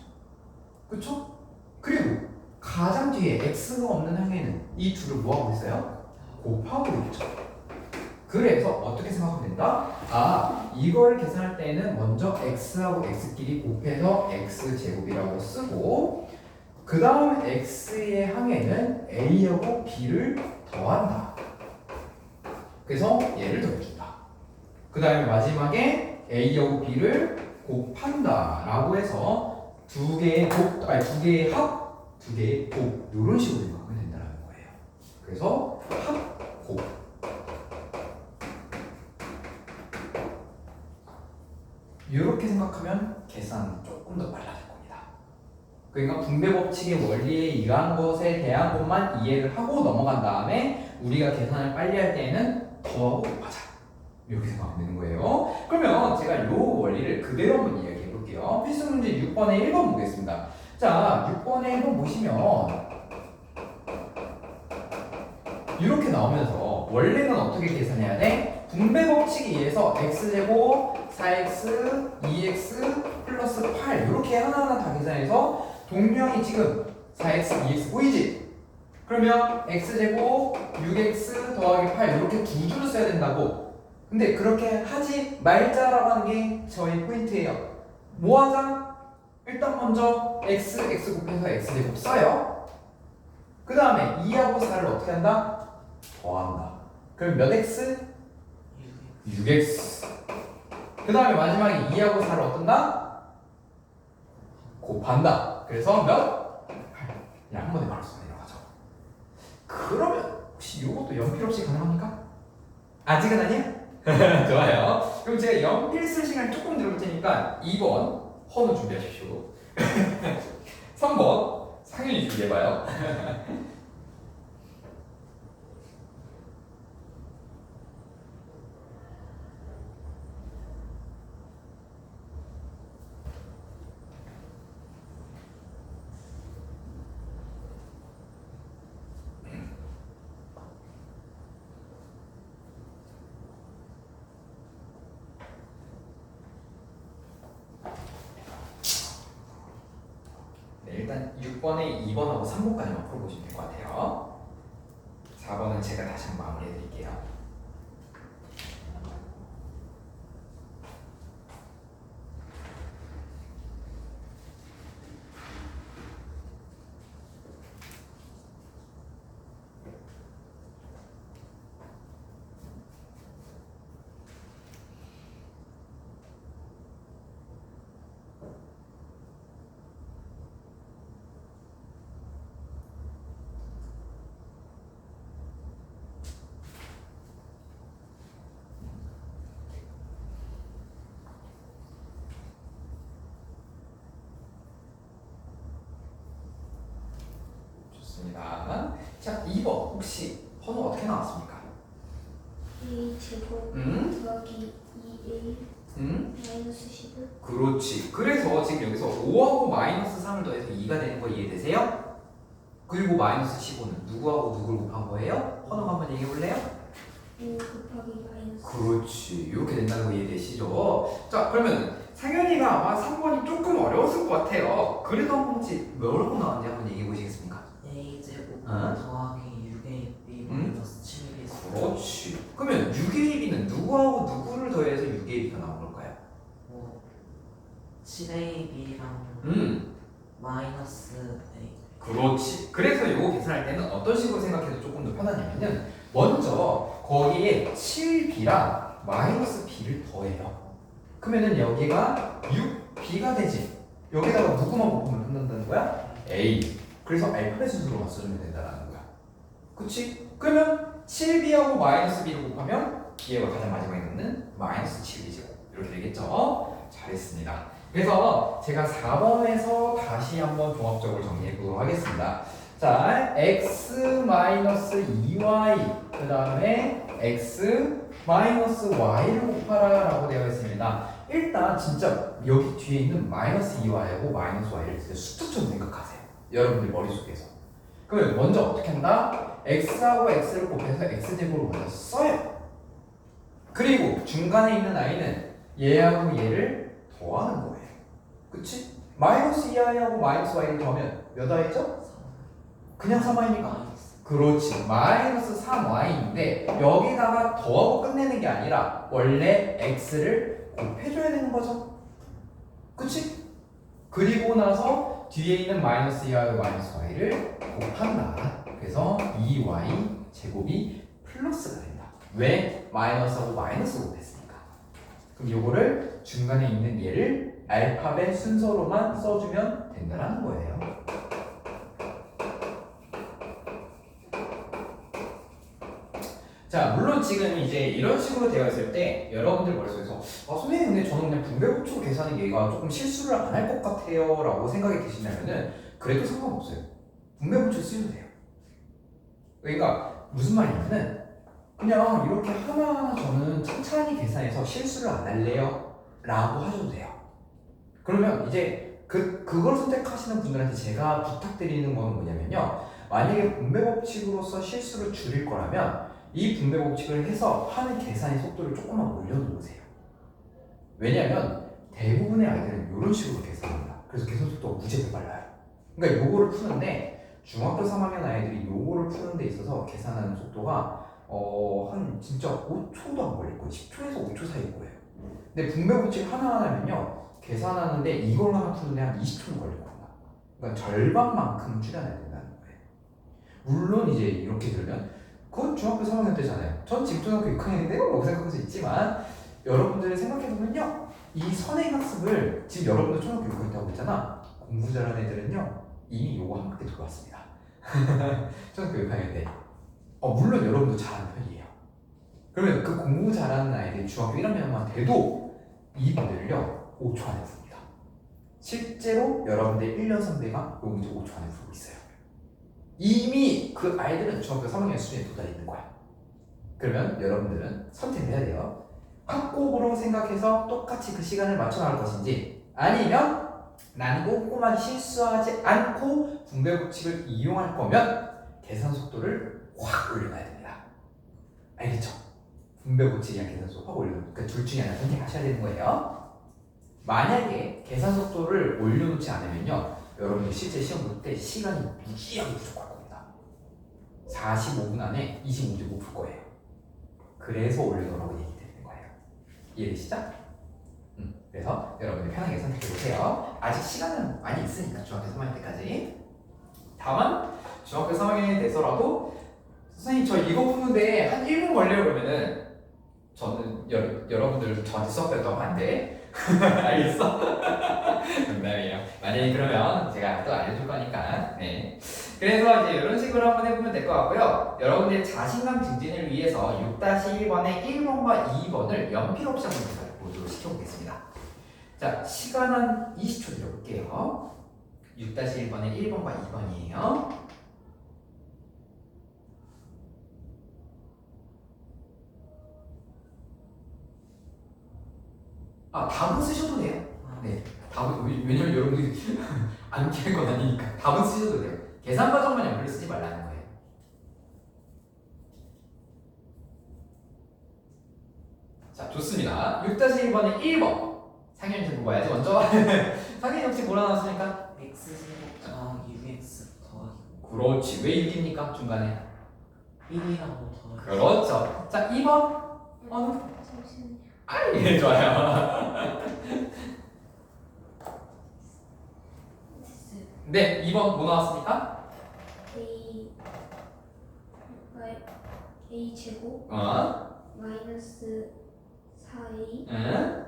그쵸? 그리고 가장 뒤에 x가 없는 항에는 이 둘을 뭐하고 있어요? 곱하고 있죠. 그래서 어떻게 생각하면 된다? 이걸 계산할 때는 먼저 x하고 x끼리 곱해서 x제곱이라고 쓰고 그 다음 x의 항에는 a하고 b를 더한다. 그래서 얘를 더해준다. 그 다음에 마지막에 a하고 b를 곱한다 라고 해서 두 개의 합 두 개의 곱 이런 식으로 생각하면 된다는 거예요. 그래서 합, 곱 이렇게 생각하면 계산 조금 더 빨라질 겁니다. 그러니까 분배 법칙의 원리에 의한 것에 대한 것만 이해를 하고 넘어간 다음에 우리가 계산을 빨리 할 때에는 더하고 곱하자 이렇게 생각하면 되는 거예요. 그러면 제가 이 원리를 그대로 한번 이야기해 볼게요. 필수 문제 6번에 1번 보겠습니다. 자, 6번에 1번 보시면 이렇게 나오면서 원래는 어떻게 계산해야 돼? 분배 법칙에 의해서 x제곱, 4x, 2x, 플러스 8 이렇게 하나하나 다 계산해서 동류항이 지금 4x, 2x 보이지? 그러면 x제곱, 6x 더하기 8 이렇게 두 줄을 써야 된다고. 근데 그렇게 하지 말자라고 하는 게 저희 포인트예요. 뭐 하자? 일단 먼저 x 곱해서 x제곱 써요. 그 다음에 2하고 4를 어떻게 한다? 더한다. 그럼 몇 x? 6x. 그 다음에 마지막에 2하고 4를 어떤다? 곱한다. 그래서 몇? 8. 그냥 한 번에 바로 써 내려가죠. 그러면 혹시 이것도 연필 없이 가능합니까? 아직은 아니야? 좋아요. 그럼 제가 연필 쓸 시간 조금 들어볼 테니까 2번 헌우 준비하십시오. 3번 상윤이 준비해봐요. 6번에 2번하고 3번까지만 풀어보시면 될 것 같아요. 4번은 제가 다시 한번 마무리해 드릴게요. 좋습니다. 자, 2번 혹시 번호 어떻게 나왔습니까? A 제곱 더하기 2A 마이너스 10은 그렇지. 그래서 지금 여기서 5하고 마이너스 3을 더해서 2가 되는 거 이해되세요? 그리고 마이너스 15는 누구하고 누구를 곱한 거예요? 번호 한번 얘기해 볼래요? 5 곱하기 마이너스 그렇지. 이렇게 된다는 거 이해되시죠? 자, 그러면 상현이가 아마 3번이 조금 어려웠을 것 같아요. 그래도 한 번 혹시 뭐라고 나왔는지 한번 얘기해 보시겠습니까? A 제곱 어? 더하기 6AB 마이너스 7AB. 그렇지. 그러면 6AB는 누구하고 누구를 더해서 6AB가 나온 걸까요? 7AB랑 마이너스 A. 그렇지. 그래서 이거 계산할 때는 어떤 식으로 생각해도 조금 더 편하냐면은 먼저 거기에 7B랑 마이너스 B를 더해요. 그러면은 여기가 6B가 되지. 여기다가 누구만 곱하면 끝난다는 거야? A. 그래서 알파벳 순서로만 써주면 된다는 거야. 그치? 그러면 7B하고 마이너스 B를 곱하면 얘가 가장 마지막에 넣는 마이너스 7B죠. 이렇게 되겠죠? 잘했습니다. 그래서 제가 4번에서 다시 한번 종합적으로 정리해 보도록 하겠습니다. 자, x-2y 그 다음에 x-y를 곱하라 라고 되어 있습니다. 일단 진짜 여기 뒤에 있는 마이너스 2y하고 마이너스 y를 진짜 숫자처럼 생각하세요. 여러분들 머릿속에서. 그러면 먼저 어떻게 한다? x하고 x를 곱해서 x제곱을 먼저 써요. 그리고 중간에 있는 i는 얘하고 얘를 더하는 거예요. 그치? 마이너스 2i하고 마이너스 y를 더하면 몇 i죠? 그냥 3i니까. 그렇지. 마이너스 3y인데 여기다가 더하고 끝내는 게 아니라 원래 x를 곱해줘야 되는 거죠. 그치? 그리고 나서 뒤에 있는 마이너스 2i하고 마이너스 y를 곱한다. 그래서 2y 제곱이 플러스가 된다. 왜? 마이너스하고 마이너스 곱했으니까. 그럼 요거를 중간에 있는 얘를 알파벳 순서로만 써주면 된다는 거예요. 자, 물론 지금 이제 이런 식으로 되어 있을 때 여러분들 머릿속에서 선생님 근데 저는 그냥 분배법칙으로 계산하는 얘가 조금 실수를 안 할 것 같아요 라고 생각이 드신다면은 그래도 상관없어요. 분배법칙 쓰셔도 돼요. 그러니까 무슨 말이냐면은 그냥 이렇게 하나하나 저는 천천히 계산해서 실수를 안 할래요 라고 하셔도 돼요. 그러면 이제 그걸 선택하시는 분들한테 제가 부탁드리는 건 뭐냐면요, 만약에 분배법칙으로서 실수를 줄일 거라면 이 분배법칙을 해서 하는 계산의 속도를 조금만 올려놓으세요. 왜냐하면 대부분의 아이들은 이런 식으로 계산합니다. 그래서 계산 속도가 무지하게 빨라요. 그러니까 요거를 푸는데 중학교 3학년 아이들이 요거를 푸는 데 있어서 계산하는 속도가 한 진짜 5초도 안 걸릴 거예요. 10초에서 5초 사이일 거예요. 근데 분배법칙 하나하나면요 계산하는데 이걸 하나 푸는데 한 20초는 걸릴 겁니다. 그러니까 절반만큼 줄여놔야 된다는 거예요. 물론 이제 이렇게 들으면 그건 중학교 3학년 때잖아요. 전 지금 초등학교 6학년인데요? 라고 생각할 수 있지만 여러분들이 생각해보면요, 이 선행학습을 지금 여러분들 초등학교 6학년 때 하고 있잖아. 공부 잘하는 애들은요 이미 요거 한 바퀴 돌았습니다. 초등학교 6학년 때. 물론 여러분도 잘하는 편이에요. 그러면 그 공부 잘하는 아이들이 중학교 1학년만 돼도 이분들을요 5초 안에 풉니다. 실제로 여러분들 1년 선배가 요 문제 5초 안에 풀고 있어요. 이미 그 아이들은 중학교 3학년 수준에 도달해 있는 거야. 그러면 여러분들은 선택을 해야 돼요. 학급으로 생각해서 똑같이 그 시간을 맞춰 나갈 것인지, 아니면 나는 꼼꼼하게 실수하지 않고 분배법칙을 이용할 거면 계산 속도를 확 올려놔야 됩니다. 알겠죠? 분배법칙이랑 계산 속도 확 올려놓으니까 그러니까 둘 중에 하나 선택하셔야 되는 거예요. 만약에 계산 속도를 올려놓지 않으면요 여러분들 실제 시험 볼 때 시간이 무지하게 부족할 겁니다. 45분 안에 25문제 못 풀 거예요. 그래서 올려놓으라고 얘기드리는 거예요. 이해되시죠? 그래서 여러분들 편하게 선택해보세요. 아직 시간은 많이 있으니까 중학교 3학년 때까지. 다만 중학교 3학년이 돼서라도 선생님 저 이거 푸는데 한 1분 걸려요 그러면은 저는 여러분들 저한테 수업했다고 하면 안 돼. 알겠어? 농담이에요. 만약에 그러면 제가 또 알려줄 거니까. 네. 그래서 이제 이런 식으로 한번 해보면 될 것 같고요. 여러분들의 자신감 증진을 위해서 6-1번의 1번과 2번을 연필 없이 한번 보도록 시켜보겠습니다. 자, 시간 한 20초 드려볼게요. 6-1번의 1번과 2번이에요. 아, 답은 쓰셔도 돼요. 네, 답은 왜냐면 여러분들이 안 키울 건 아니니까 답은 쓰셔도 돼요. 계산 과정만 연필을 쓰지 말라는 거예요. 자, 좋습니다. 6-1번의 1번. 상현이 좀 봐야지 먼저. 상현이 혹시 뭐라 나왔습니까? x제곱 더하기 6x 더하기 그렇지. 왜 6입니까? 중간에. 1이라고 더하기 그렇죠. 자, 2번. 잠시만요. 예, 좋아요. 네, 2번 뭐 나왔습니까? a 제곱 마이너스 4a 응?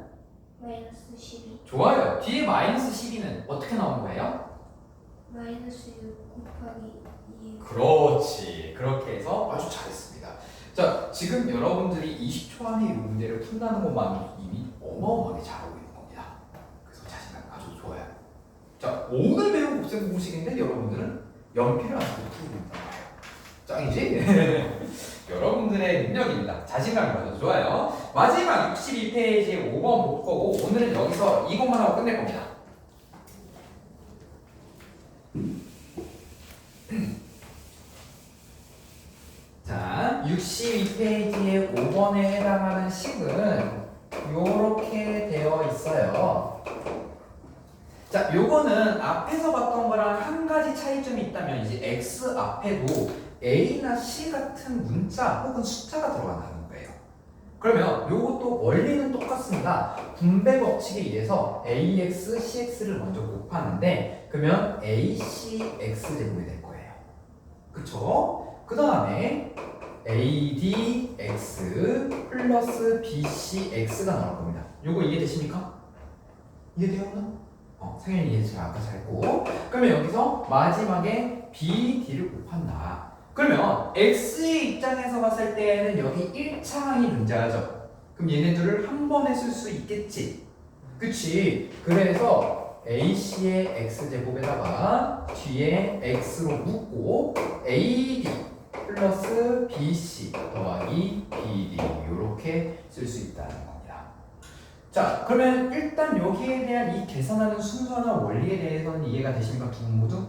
마이너스 12 좋아요. 뒤에 마이너스 12는 어떻게 나오는 거예요? 마이너스 6 곱하기 2 그렇지. 그렇게 해서 아주 잘했습니다. 자, 지금 여러분들이 20초 안에 이 문제를 푼다는 것만으로 이미 어마어마하게 잘하고 있는 겁니다. 그래서 자신감 아주 좋아요. 자, 오늘 배운 곱셈 공식인데 여러분들은 연필을 안 쓰고 풀고 있단 말이에요. 짱이지? 여러분들의 능력입니다. 자신감이 아주 좋아요. 마지막 62페이지 5번 볼 거고 오늘은 여기서 이것만 하고 끝낼 겁니다. 자, 62페이지의 5번에 해당하는 식은 요렇게 되어 있어요. 자, 요거는 앞에서 봤던 거랑 한 가지 차이점이 있다면 이제 X 앞에도 A나 C 같은 문자 혹은 숫자가 들어간다는 거예요. 그러면 요것도 원리는 똑같습니다. 분배 법칙에 의해서 AX, CX를 먼저 곱하는데 그러면 ACX제곱이 될 거예요. 그쵸? 그 다음에 ADX 플러스 BCX가 나올 겁니다. 요거 이해되십니까? 이해돼요? 상현이 이해 잘 아까 잘했고 그러면 여기서 마지막에 BD를 곱한다. 그러면 X의 입장에서 봤을 때는 여기 1차항이 존재하죠. 그럼 얘네들을 한 번에 쓸 수 있겠지. 그치? 그래서 AC의 X제곱에다가 뒤에 X로 묶고 AD 플러스 BC 더하기 BD 이렇게 쓸 수 있다는 겁니다. 자, 그러면 일단 여기에 대한 이 계산하는 순서나 원리에 대해서는 이해가 되십니까? 두 분 모두?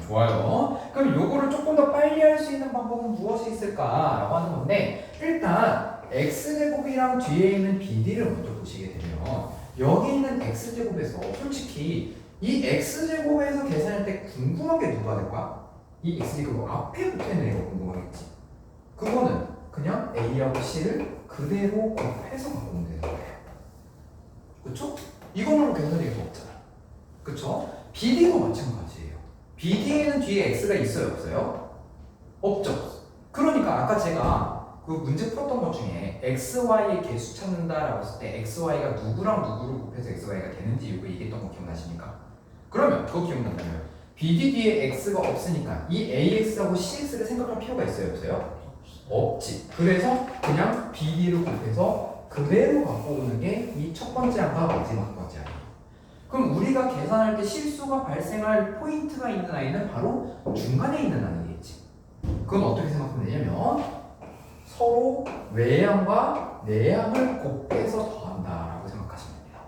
좋아요. 그럼 요거를 조금 더 빨리 할 수 있는 방법은 무엇이 있을까라고 하는 건데 일단 X제곱이랑 뒤에 있는 BD를 먼저 보시게 되면 여기 있는 X제곱에서 솔직히 이 X제곱에서 계산할 때 궁금한 게 누가 될까? 이 X제곱 앞에 붙어있는 애가 궁금하겠지. 그거는 그냥 A하고 C를 그대로 곱해서 갖고 오면 되는 거예요. 그쵸? 이거는 계산이 없잖아. 그쵸? BD도 마찬가지예요. BD에는 뒤에 X가 있어요, 없어요? 없죠. 그러니까 아까 제가 그 문제 풀었던 것 중에 XY의 개수 찾는다라고 했을 때 XY가 누구랑 누구를 곱해서 XY가 되는지 이거 얘기했던 거 기억나십니까? 그러면 그거 기억난다면 BD 뒤에 X가 없으니까 이 AX하고 CX를 생각할 필요가 있어요, 없어요? 없지. 그래서 그냥 BD를 곱해서 그대로 갖고 오는 게 이 첫 번째 항과 마지막 번째 항이에요. 그럼 우리가 계산할 때 실수가 발생할 포인트가 있는 아이는 바로 중간에 있는 아이겠지. 그건 어떻게 생각하면 되냐면 서로 외양과 내양을 곱해서 더한다라고 생각하시면 됩니다.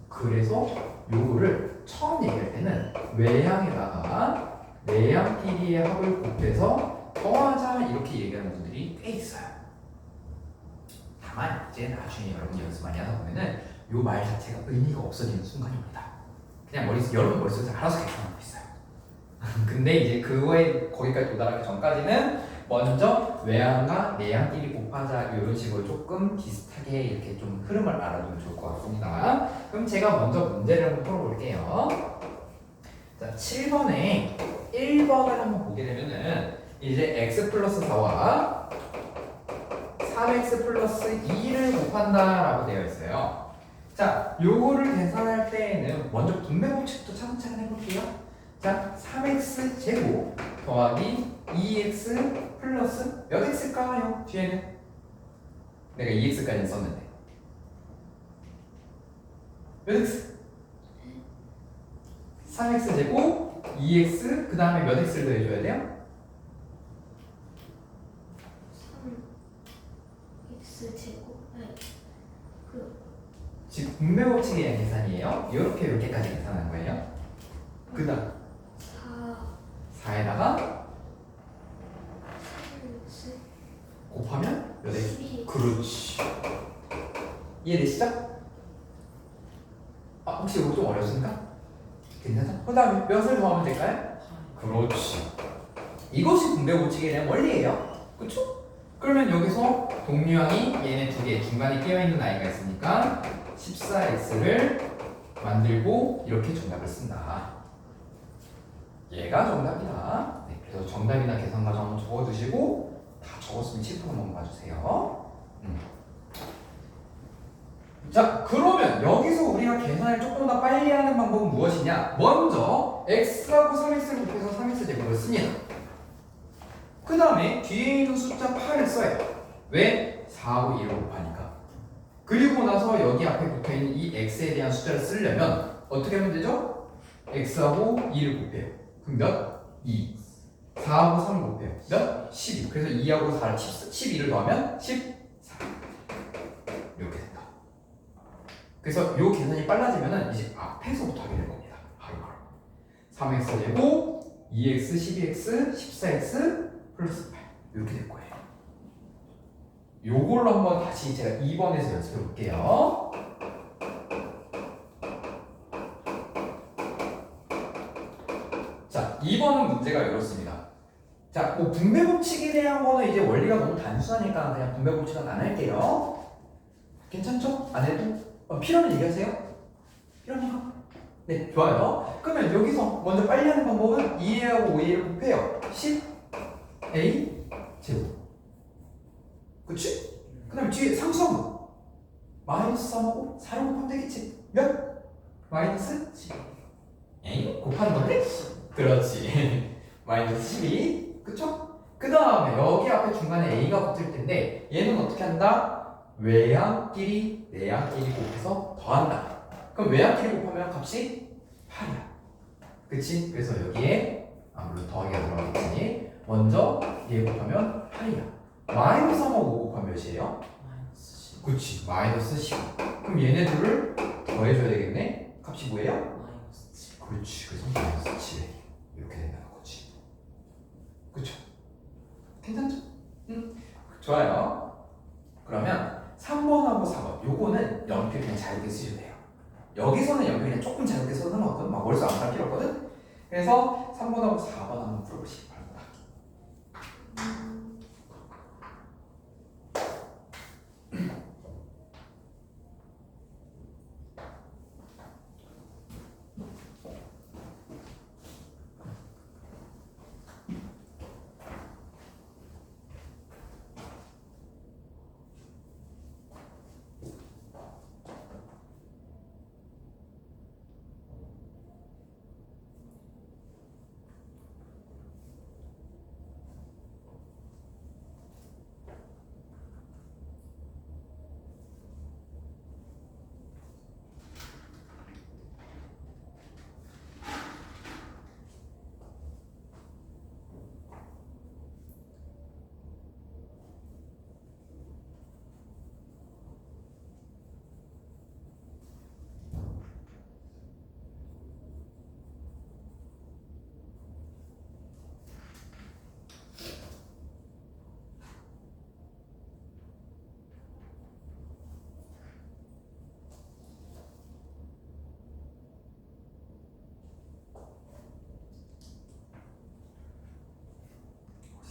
그래서 요거를 처음 얘기할 때는 외양에다가 내양 PD의 합을 곱해서 더하자 이렇게 얘기하는 분들이 꽤 있어요. 다만 이제 나중에 여러분이 연습 많이 하다 보면은 요 말 자체가 의미가 없어지는 순간이 옵니다. 그냥 여러분 머릿속에서 알아서 계산하고 있어요. 근데 이제 그거에 거기까지 도달하기 전까지는 먼저 외양과 내양끼리 곱하자 이런 식으로 조금 비슷하게 이렇게 좀 흐름을 알아두면 좋을 것 같습니다. 그럼 제가 먼저 문제를 한번 풀어볼게요. 자, 7번에 1번을 한번 보게 되면은 이제 x 플러스 4와 3x 플러스 2를 곱한다 라고 되어 있어요. 자, 요거를 계산할 때에는 먼저 분배 법칙부터 차근차근 해볼게요. 자, 3x 제곱 더하기 2x 플러스 몇 x일까요? 뒤에는 내가 2x까지 썼는데 몇 x? 3x 제곱 2x 그 다음에 몇 x를 더해줘야 돼요? 3x 제곱 지금 분배 법칙에 대한 계산이에요. 이렇게까지 계산한 거예요. 그 다음 4에다가 3x 곱하면 몇 x? 12 그렇지. 이해되시죠? 아, 혹시 이거 좀 어렵습니까? 괜찮죠? 그 다음에 몇을 더하면 될까요? 그렇지. 이것이 분배 법칙에 대한 원리예요. 그쵸? 그러면 여기서 동류항이 얘네 두 개 중간에 끼어있는 아이가 있으니까 14x를 만들고 이렇게 정답을 쓴다. 얘가 정답이다. 네, 그래서 정답이나 계산 과정 한번 적어두시고 다 적었으면 칠판 한번 봐주세요. 자, 그러면 여기서 우리가 계산을 조금 더 빨리 하는 방법은 무엇이냐? 먼저 x하고 3x를 곱해서 3x 제곱을 씁니다. 그 다음에 뒤에 있는 숫자 8을 써요. 왜? 4하고 1을 곱하니까. 그리고 나서 여기 앞에 붙어있는 이 x에 대한 숫자를 쓰려면 어떻게 하면 되죠? x하고 2를 곱해요. 그럼 몇? 2. 4하고 3을 곱해요. 몇? 12. 그래서 2하고 4를 12를 더하면 14. 이렇게 된다. 그래서 이 계산이 빨라지면은 이제 앞에서부터 하게 될 겁니다. 바로바로. 3x 제곱 2x 12x 14x 플러스 8 이렇게 될 거예요. 요걸로 한번 다시 제가 2번에서 연습해 볼게요. 자, 2번은 문제가 이렇습니다. 자, 뭐 분배 법칙에 대한 거는 이제 원리가 너무 단순하니까 그냥 분배 법칙은 안 할게요. 괜찮죠? 안 해도? 필요하면 얘기하세요. 필요합니까? 네, 좋아요. 그러면 여기서 먼저 빨리 하는 방법은 2a하고 5a를 곱해요. 10a 제곱. 그치? 그 다음에 뒤에 상수함은 마이너스 3하고 4를 곱하면 되겠지. 몇? 마이너스 12. 에이? 곱하는 거네? 그렇지. 마이너스 12. 그쵸? 그 다음에 여기 앞에 중간에 a가 붙을 텐데 얘는 어떻게 한다? 외양끼리 내양끼리 곱해서 더한다. 그럼 외양끼리 곱하면 값이 8이야. 그치? 그래서 여기에 물론 더하기가 들어가겠지. 먼저 얘 곱하면 8이야. 마이너스 3하고 5 곱하면 몇이에요? 마이너스 10. 그치, 마이너스 10. 그럼 얘네들을 더해줘야 되겠네? 값이 뭐예요? 마이너스 7. 그렇지, 그래서 마이너스 7 이렇게 된다는 거지. 그쵸? 괜찮죠? 응? 좋아요. 그러면 3번하고 4번 요거는 연필 그냥 자유롭게 쓰셔도 돼요. 여기서는 연필 그냥 조금 자유롭게 써도 상관없거든. 막 머릿속 안 깔 필요 없거든. 그래서 3번하고 4번 한번 풀어보시기 바랍니다.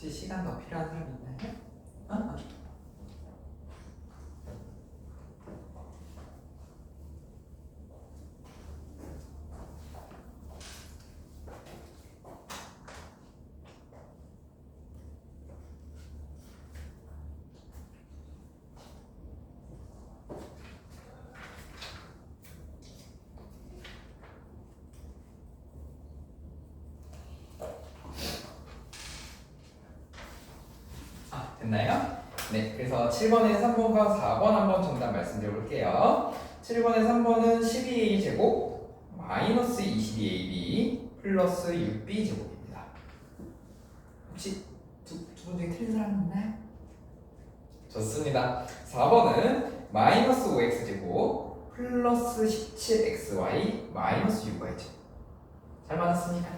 혹시 시간 더 필요한 사람 있나요? 어? 됐나요? 네, 그래서 7번에 3번과 4번 한번 정답 말씀드려 볼게요. 7번에 3번은 12a 제곱 마이너스 22ab 플러스 6b 제곱입니다. 혹시 두 분 중에 틀린 사람 있나요? 좋습니다. 4번은 마이너스 5x 제곱 플러스 17xy 마이너스 6y 제곱. 잘 맞았습니까?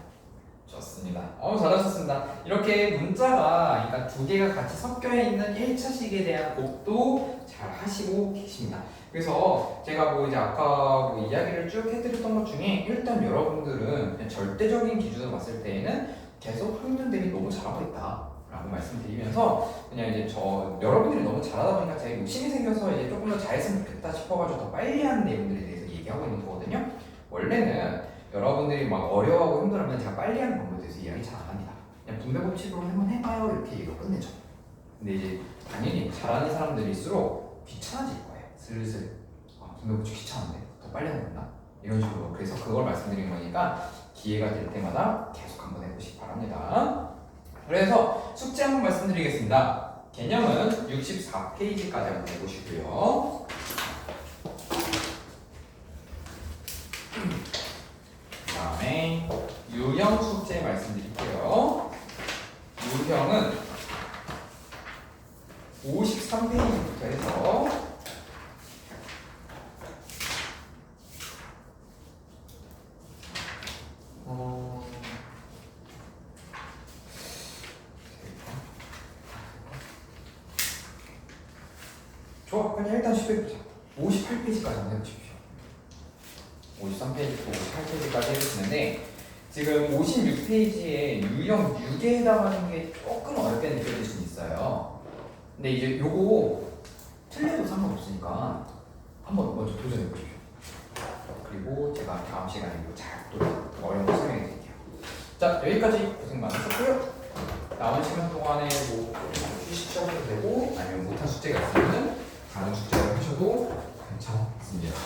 좋습니다. 잘하셨습니다. 이렇게 문자가 그러니까 두 개가 같이 섞여 있는 1차식에 대한 곱도 잘 하시고 계십니다. 그래서 제가 뭐 이제 아까 뭐 이야기를 쭉 해드렸던 것 중에 일단 여러분들은 그냥 절대적인 기준으로 봤을 때에는 계속 학년 대비 너무 잘하고 있다라고 말씀드리면서 그냥 이제 여러분들이 너무 잘하다 보니까 제가 욕심이 생겨서 이제 조금 더 잘했으면 좋겠다 싶어가지고 더 빨리 하는 내용들에 대해서 얘기하고 있는 거거든요. 원래는 여러분들이 막 어려워하고 힘들어하면 제가 빨리 하는 방법에 대해서 이야기 잘 안 합니다. 그냥 분배 법칙으로 한번 해봐요 이렇게 얘기가 끝내죠. 근데 이제 당연히 잘하는 사람들일수록 귀찮아질 거예요. 슬슬 분배 법칙 귀찮은데 더 빨리 하는 건가? 이런 식으로. 그래서 그걸 말씀드린 거니까 기회가 될 때마다 계속 한번 해보시기 바랍니다. 그래서 숙제 한번 말씀드리겠습니다. 개념은 64페이지까지 한번 해보시고요. 그 다음에 유형 숙제 말씀드릴게요. 유형은 53페이지부터 해서 좋아, 그냥 일단 쉽게 보자. 58페이지까지 한번 해보십시오. 53페이지부터 58페이지까지 해주시는데 지금 56페이지에 유형 6에 해당하는 게 조금 어렵게 느껴질 수 있어요. 근데 이제 요거 틀려도 상관없으니까 한번 먼저 도전해 보십시오. 그리고 제가 다음 시간에 또 어려운 거 설명해 드릴게요. 자, 여기까지 고생 많으셨고요. 남은 시간 동안에 뭐 휴식하셔도 되고 아니면 못한 숙제가 있으면 다른 숙제를 하셔도 괜찮습니다.